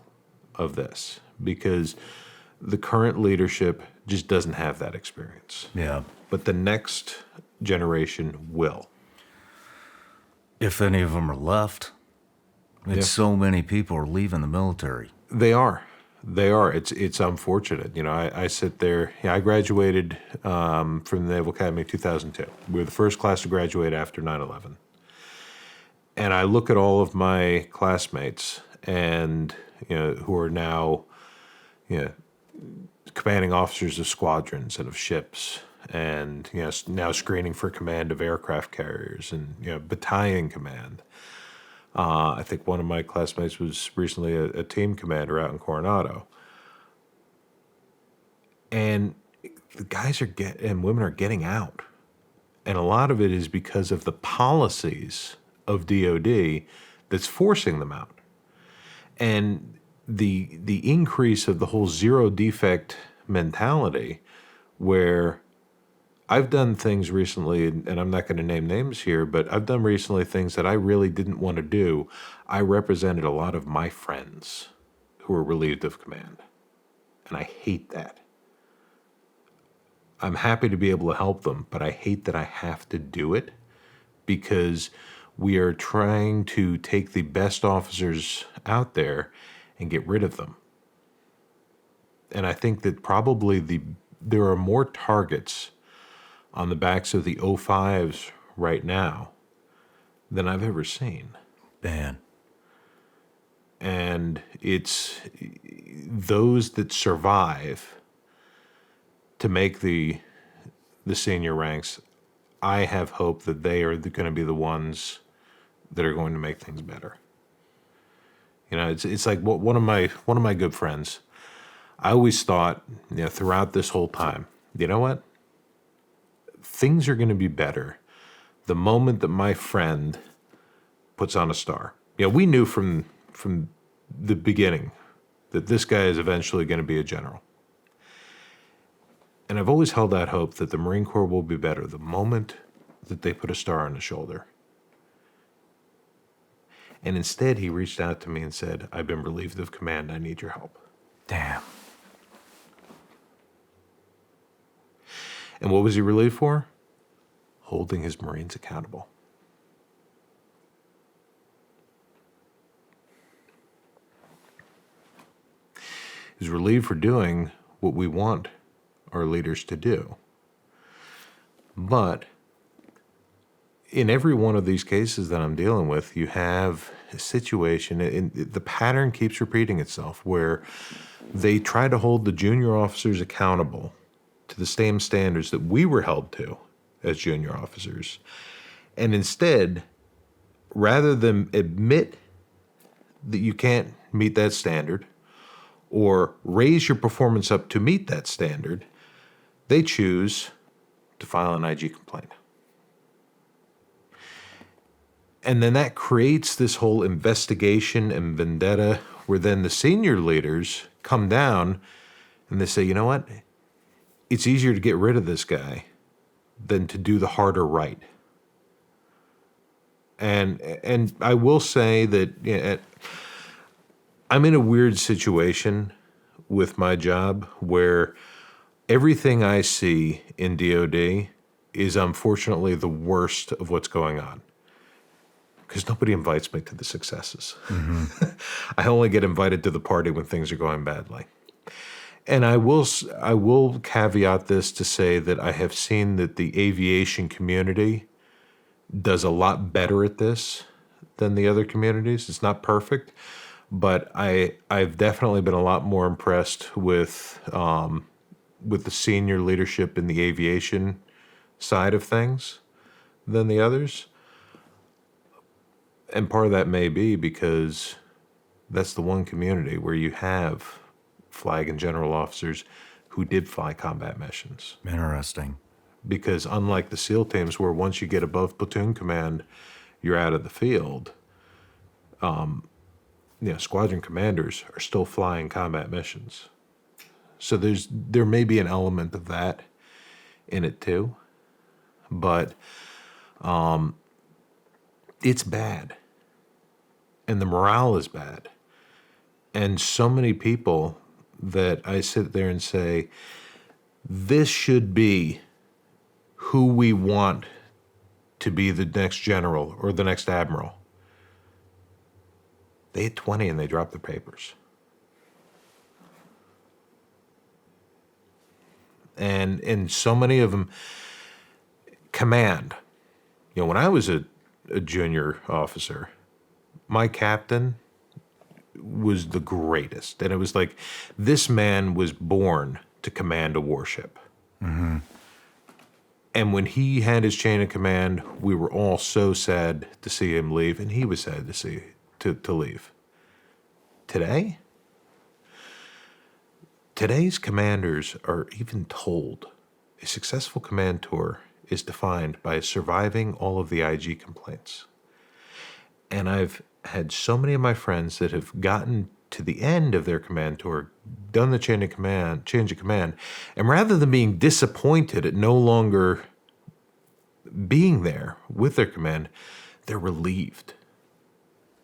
C: of this because the current leadership just doesn't have that experience.
A: Yeah.
C: But the next generation will.
A: If any of them are left. And so many people are leaving the military.
C: They are. It's unfortunate. I sit there. I graduated from the Naval Academy in 2002. We were the first class to graduate after 9/11. And I look at all of my classmates and who are now commanding officers of squadrons and of ships, and now screening for command of aircraft carriers and battalion command. I think one of my classmates was recently a team commander out in Coronado. And the guys and women are getting out. And a lot of it is because of the policies of DOD that's forcing them out. And the increase of the whole zero defect mentality, where I've done things recently, and I'm not going to name names here, but I've done recently things that I really didn't want to do. I represented a lot of my friends who were relieved of command, and I hate that. I'm happy to be able to help them, but I hate that I have to do it because we are trying to take the best officers out there and get rid of them. And I think that probably there are more targets on the backs of the 05s right now than I've ever seen.
A: Man.
C: And it's those that survive to make the senior ranks. I have hope that they are going to be the ones that are going to make things better. It's like one of my good friends. I always thought, throughout this whole time, you know what? Things are going to be better the moment that my friend puts on a star. We knew from the beginning that this guy is eventually going to be a general. And I've always held that hope that the Marine Corps will be better the moment that they put a star on his shoulder. And instead, he reached out to me and said, I've been relieved of command. I need your help.
A: Damn.
C: And what was he relieved for? Holding his Marines accountable. He was relieved for doing what we want our leaders to do. But in every one of these cases that I'm dealing with, you have a situation, and the pattern keeps repeating itself, where they try to hold the junior officers accountable to the same standards that we were held to as junior officers. And instead, rather than admit that you can't meet that standard or raise your performance up to meet that standard, they choose to file an IG complaint. And then that creates this whole investigation and vendetta where then the senior leaders come down and they say, you know what? It's easier to get rid of this guy than to do the harder right. And I will say that I'm in a weird situation with my job where everything I see in DOD is unfortunately the worst of what's going on. Because nobody invites me to the successes. Mm-hmm. I only get invited to the party when things are going badly. And I will caveat this to say that I have seen that the aviation community does a lot better at this than the other communities. It's not perfect, but I've definitely been a lot more impressed with the senior leadership in the aviation side of things than the others. And part of that may be because that's the one community where you have flag and general officers who did fly combat missions.
A: Interesting.
C: Because unlike the SEAL teams, where once you get above platoon command, you're out of the field, squadron commanders are still flying combat missions. So there may be an element of that in it too, but it's bad, and the morale is bad, and so many people that I sit there and say, this should be who we want to be the next general or the next admiral. They hit 20 and they drop their papers. And so many of them command. When I was a junior officer, my captain was the greatest. And it was like, this man was born to command a warship. Mm-hmm. And when he had his chain of command, we were all so sad to see him leave, and he was sad to see to leave. Today's commanders are even told a successful command tour is defined by surviving all of the IG complaints. And I've had so many of my friends that have gotten to the end of their command tour, done the change of command, and rather than being disappointed at no longer being there with their command, they're relieved.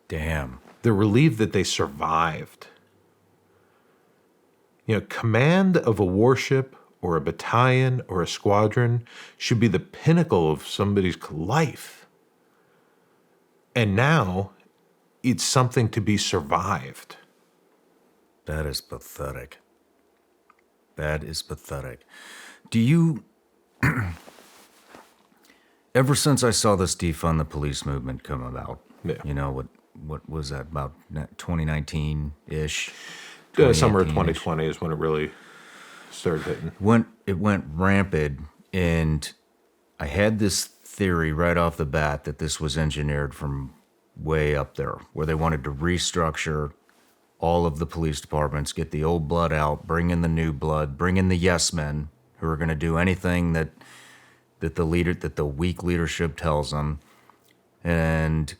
A: Damn.
C: They're relieved that they survived. Command of a warship or a battalion or a squadron should be the pinnacle of somebody's life. And now it's something to be survived.
A: That is pathetic. That is pathetic. Do you... Ever since I saw this defund the police movement come about, what was that, about 2019-ish?
C: Summer of 2020 is when it really started hitting.
A: When it went rampant, and I had this theory right off the bat that this was engineered from way up there, where they wanted to restructure all of the police departments, get the old blood out, bring in the new blood, bring in the yes men who are going to do anything that the weak leadership tells them, and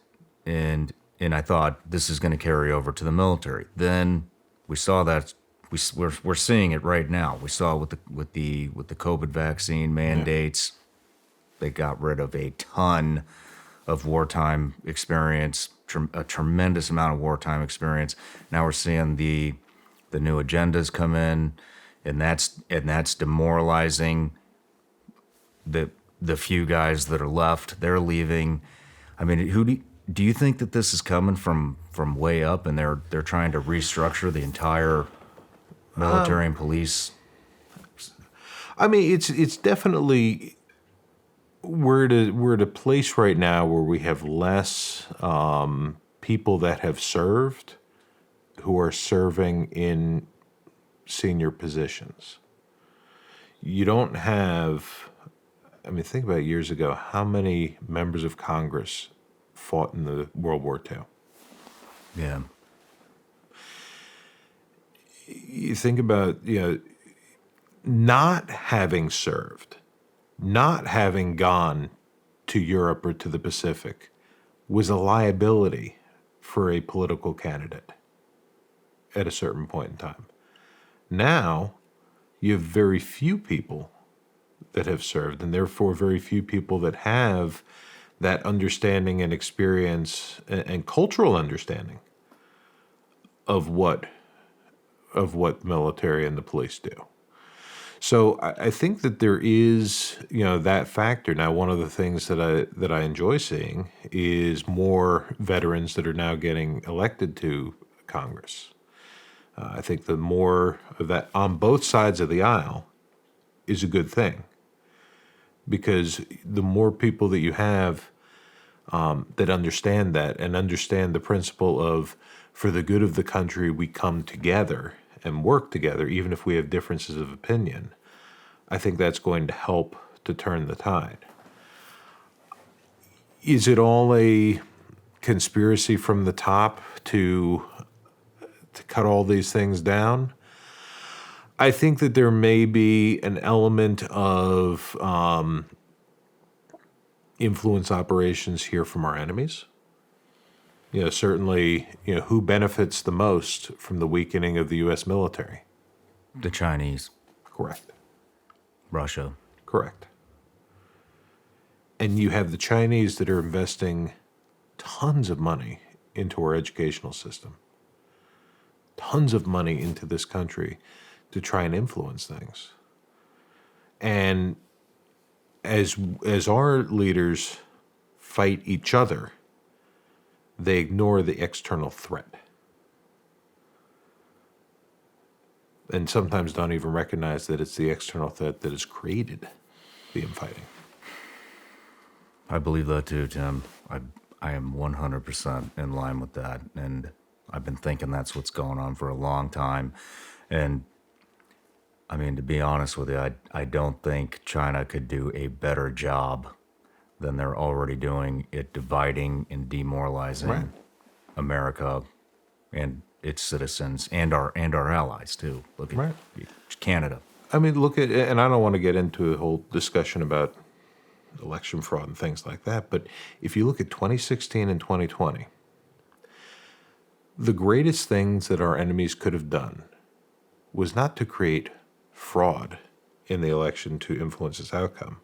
A: I thought this is going to carry over to the military. Then we saw that we're seeing it right now. We saw with the COVID vaccine mandates, they got rid of a ton of wartime experience, a tremendous amount of wartime experience. Now we're seeing the new agendas come in, and that's demoralizing the few guys that are left. They're leaving. I mean, do you think that this is coming from way up, and they're trying to restructure the entire military and police?
C: I mean, it's definitely we're at a place right now where we have less people that have served who are serving in senior positions. You don't have, I mean, think about years ago, how many members of Congress fought in the World War II?
D: Yeah.
C: You think about, not having served, not having gone to Europe or to the Pacific was a liability for a political candidate at a certain point in time. Now, you have very few people that have served, and therefore very few people that have that understanding and experience and cultural understanding of what military and the police do. So I think that there is, that factor. Now, one of the things that I enjoy seeing is more veterans that are now getting elected to Congress. I think the more of that on both sides of the aisle is a good thing, because the more people that you have that understand that and understand the principle of, for the good of the country, we come together and work together, even if we have differences of opinion, I think that's going to help to turn the tide. Is it all a conspiracy from the top to cut all these things down? I think that there may be an element of influence operations here from our enemies. Certainly, who benefits the most from the weakening of the U.S. military?
D: The Chinese,
C: Correct.
D: Russia.
C: Correct. And you have the Chinese that are investing tons of money into our educational system, tons of money into this country to try and influence things. And as our leaders fight each other, they ignore the external threat. And sometimes don't even recognize that it's the external threat that has created the infighting.
D: I believe that too, Tim. I am 100% in line with that. And I've been thinking that's what's going on for a long time. And I mean, to be honest with you, I don't think China could do a better job than they're already doing at dividing and demoralizing
C: Right.
D: America and its citizens and our allies too. Look at
C: Right.
D: Canada.
C: I mean, look at, and I don't want to get into a whole discussion about election fraud and things like that, but if you look at 2016 and 2020, the greatest things that our enemies could have done was not to create fraud in the election to influence its outcome.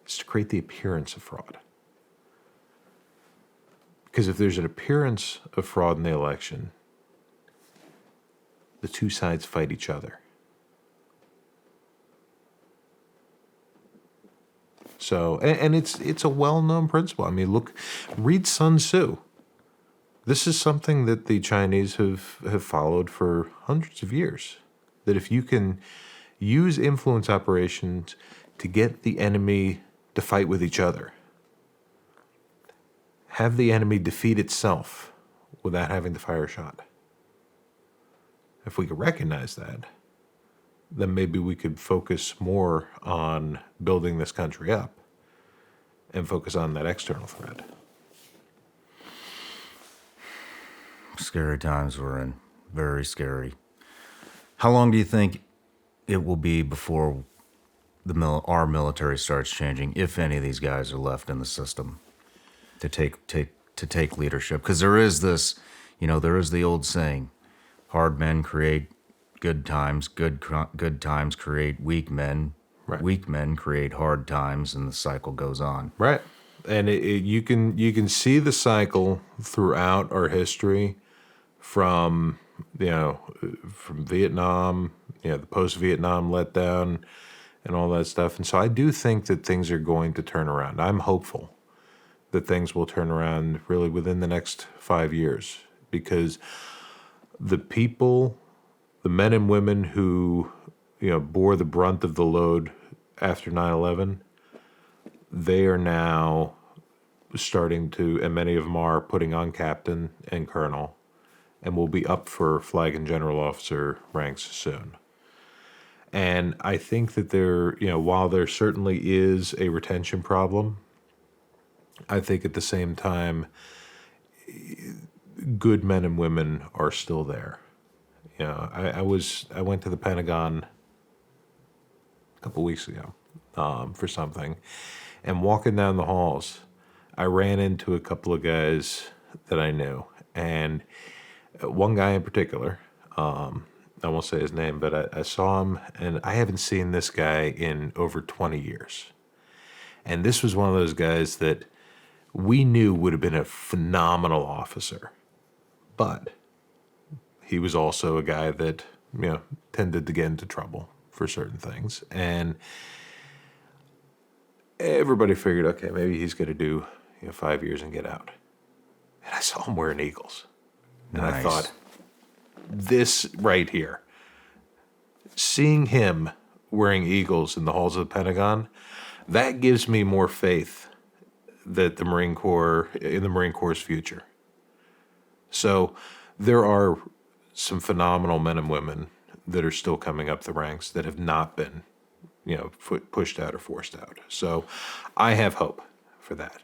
C: It's to create the appearance of fraud. Because if there's an appearance of fraud in the election, the two sides fight each other. So, and it's a well-known principle. I mean, read Sun Tzu. This is something that the Chinese have followed for hundreds of years. That if you can use influence operations to get the enemy to fight with each other, have the enemy defeat itself without having to fire a shot. If we could recognize that, then maybe we could focus more on building this country up and focus on that external threat.
D: Scary times we're in. Very scary. How long do you think it will be before our military starts changing, if any of these guys are left in the system to take leadership? Because there is this, there is the old saying, hard men create good times, good times create weak men,
C: Right.
D: Weak men create hard times, and the cycle goes on.
C: Right. And you can see the cycle throughout our history, from Vietnam, the post-Vietnam letdown and all that stuff. And so I do think that things are going to turn around. I'm hopeful that things will turn around really within the next 5 years, because the people, the men and women who, bore the brunt of the load after 9/11, they are now starting to, and many of them are putting on captain and colonel, and will be up for flag and general officer ranks soon. And I think that while there certainly is a retention problem, I think at the same time, good men and women are still there. I went to the Pentagon a couple weeks ago for something, and walking down the halls, I ran into a couple of guys that I knew, and one guy in particular, I won't say his name, but I saw him, and I haven't seen this guy in over 20 years. And this was one of those guys that we knew would have been a phenomenal officer. But he was also a guy that, tended to get into trouble for certain things. And everybody figured, okay, maybe he's going to do 5 years and get out. And I saw him wearing Eagles. And I
D: Nice.
C: thought, this right here, seeing him wearing Eagles in the halls of the Pentagon, that gives me more faith that the Marine Corps' future. So there are some phenomenal men and women that are still coming up the ranks that have not been, pushed out or forced out. So I have hope for that.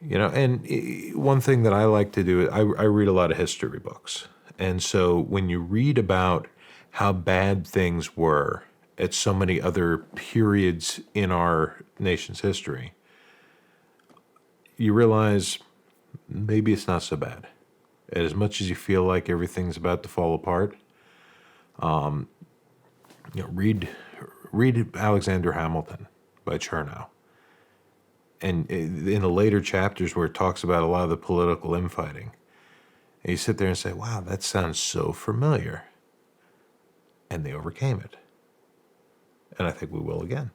C: And one thing that I like to do, I read a lot of history books. And so when you read about how bad things were at so many other periods in our nation's history, you realize maybe it's not so bad. As much as you feel like everything's about to fall apart, read Alexander Hamilton by Chernow. And in the later chapters where it talks about a lot of the political infighting, and you sit there and say, wow, that sounds so familiar. And they overcame it. And I think we will again.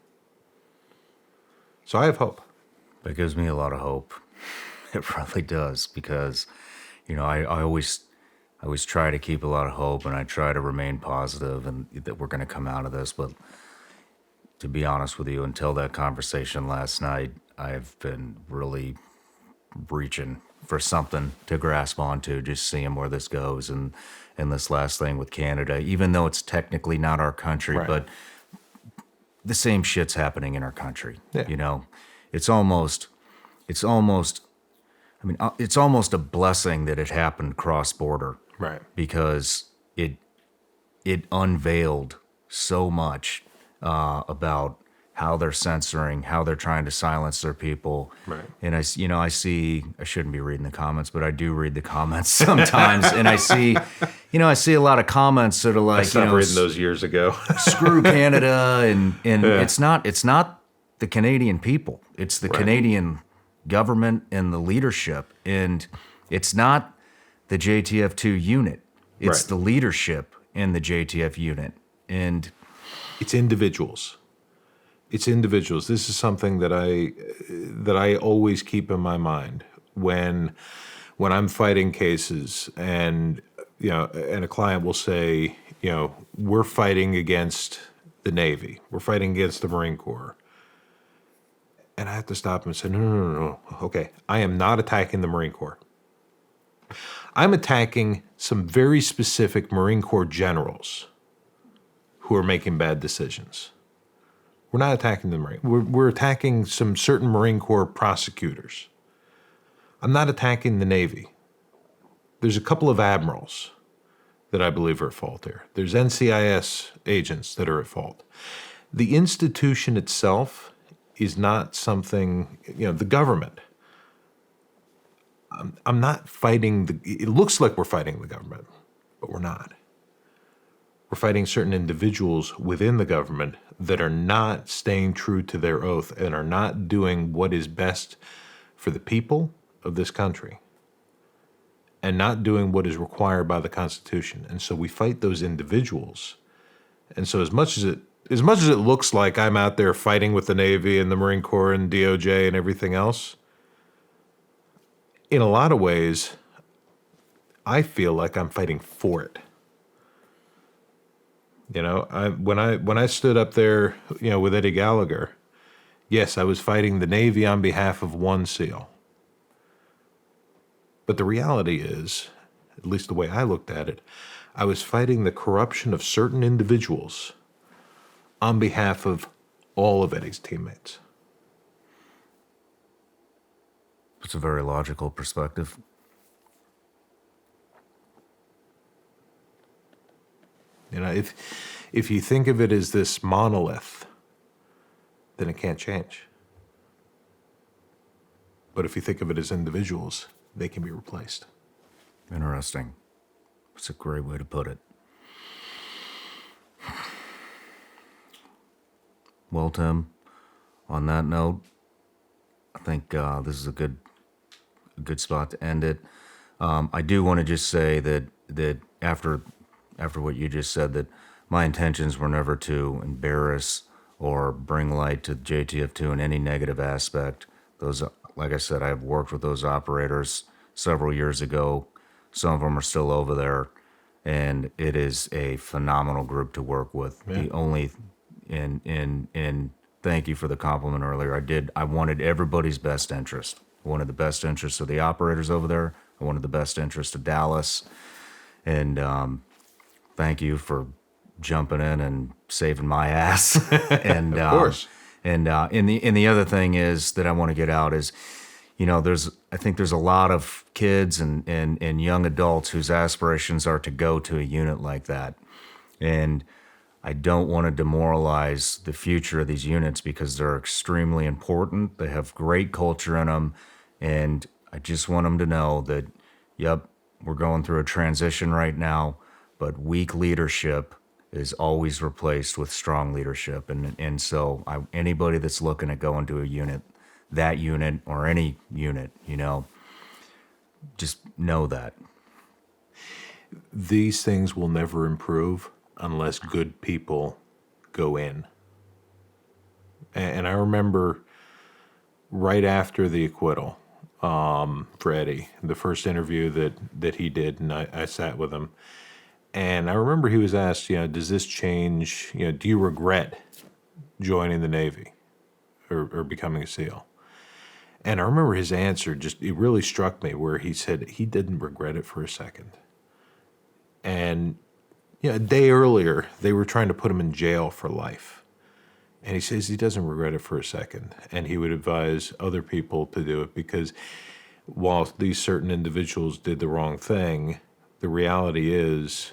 C: So I have hope.
D: That gives me a lot of hope. It really does, because, I always try to keep a lot of hope, and I try to remain positive and that we're going to come out of this. But to be honest with you, until that conversation last night, I've been really reaching for something to grasp onto, just seeing where this goes. And this last thing with Canada, even though it's technically not our country,
C: Right.
D: but the same shit's happening in our country.
C: Yeah.
D: It's almost a blessing that it happened cross-border.
C: Right.
D: Because it unveiled so much about how they're censoring, how they're trying to silence their people.
C: Right.
D: And I shouldn't be reading the comments, but I do read the comments sometimes, and I see a lot of comments that are like,
C: I stopped reading those years ago.
D: screw Canada, and it's not the Canadian people. It's the Canadian government and the leadership, and it's not the JTF2 unit. It's
C: Right.
D: the leadership in the JTF unit, and
C: It's individuals. It's individuals. This is something that I always keep in my mind when I'm fighting cases, and and a client will say, we're fighting against the Navy, we're fighting against the Marine Corps, and I have to stop and say, no. Okay, I am not attacking the Marine Corps. I'm attacking some very specific Marine Corps generals who are making bad decisions. We're not attacking the Marine. We're attacking some certain Marine Corps prosecutors. I'm not attacking the Navy. There's a couple of admirals that I believe are at fault here. There's NCIS agents that are at fault. The institution itself is not something, the government. I'm not fighting it looks like we're fighting the government, but we're not. We're fighting certain individuals within the government that are not staying true to their oath and are not doing what is best for the people of this country and not doing what is required by the Constitution. And so we fight those individuals. And so as much as it looks like I'm out there fighting with the Navy and the Marine Corps and DOJ and everything else, in a lot of ways, I feel like I'm fighting for it. When I stood up there, with Eddie Gallagher, Yes, I was fighting the Navy on behalf of one SEAL. But the reality is, at least the way I looked at it, I was fighting the corruption of certain individuals on behalf of all of Eddie's teammates.
D: It's a very logical perspective.
C: You know, if you think of it as this monolith, then it can't change. But if you think of it as individuals, they can be replaced.
D: Interesting. It's a great way to put it. Well, Tim, on that note, I think this is a good spot to end it. I do want to just say that after what you just said, that my intentions were never to embarrass or bring light to JTF2 in any negative aspect. Those, like I said, I have worked with those operators several years ago. Some of them are still over there, and it is a phenomenal group to work with.
C: Yeah.
D: The only and thank you for the compliment earlier. I wanted everybody's best interest. I wanted the best interest of the operators over there. I wanted the best interest of Dallas, and thank you for jumping in and saving my ass. And
C: Of course.
D: And the other thing is that I want to get out is, you know, I think there's a lot of kids and young adults whose aspirations are to go to a unit like that, and I don't want to demoralize the future of these units because they're extremely important. They have great culture in them, and I just want them to know that, yep, we're going through a transition right now, but weak leadership is always replaced with strong leadership. And so anybody that's looking at going to a unit, that unit or any unit, you know, just know that.
C: These things will never improve unless good people go in. And I remember right after the acquittal for Eddie, the first interview that he did, and I sat with him, and I remember he was asked, you know, does this change, you know, do you regret joining the Navy or becoming a SEAL? And I remember his answer, it really struck me, where he said he didn't regret it for a second. And a day earlier, they were trying to put him in jail for life. And he says he doesn't regret it for a second. And he would advise other people to do it because while these certain individuals did the wrong thing, the reality is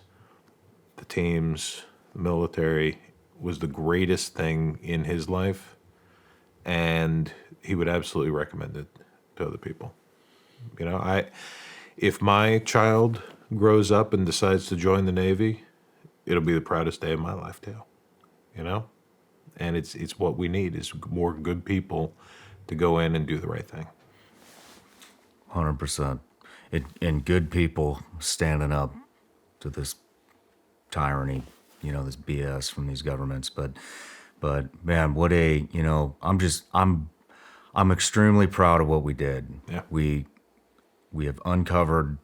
C: the teams, the military, was the greatest thing in his life. And he would absolutely recommend it to other people. You know, if my child grows up and decides to join the Navy, it'll be the proudest day of my life too, you know? And it's what we need is more good people to go in and do the right thing.
D: 100%. And good people standing up to this tyranny, you know, this BS from these governments. But man, I'm extremely proud of what we did.
C: Yeah.
D: We have uncovered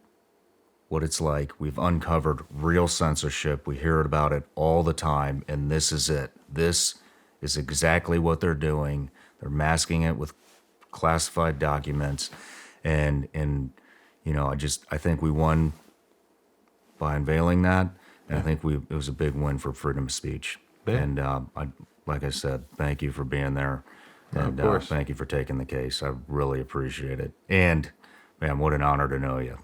D: what it's like. We've uncovered real censorship. We hear about it all the time, and this is it. This is exactly what they're doing. They're masking it with classified documents, and you know, I think we won by unveiling that, and I think it was a big win for freedom of speech.
C: Yeah.
D: And like I said, thank you for being there, and
C: of course.
D: thank you for taking the case. I really appreciate it. And man, what an honor to know you.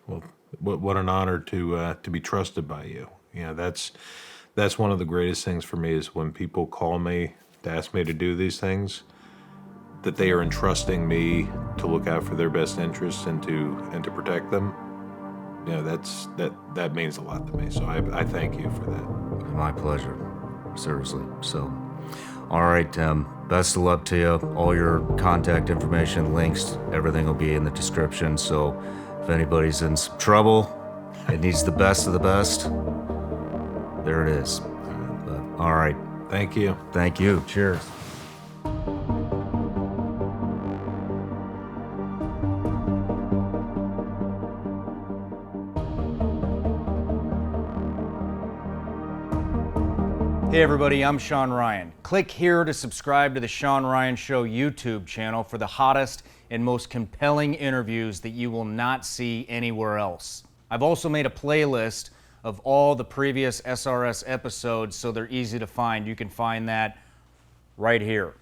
C: Well, what an honor to be trusted by you. You know, that's one of the greatest things for me is when people call me to ask me to do these things, that they are entrusting me to look out for their best interests and to protect them. You know, that means a lot to me. So I thank you for that.
D: My pleasure. Seriously. So, all right, Tim. Best of luck to you. All your contact information, links, everything will be in the description. So if anybody's in some trouble, it needs the best of the best, there it is. But, all right.
C: Thank you.
D: Thank you. Cheers.
A: Hey everybody, I'm Shawn Ryan. Click here to subscribe to the Shawn Ryan Show YouTube channel for the hottest and most compelling interviews that you will not see anywhere else. I've also made a playlist of all the previous SRS episodes so they're easy to find. You can find that right here.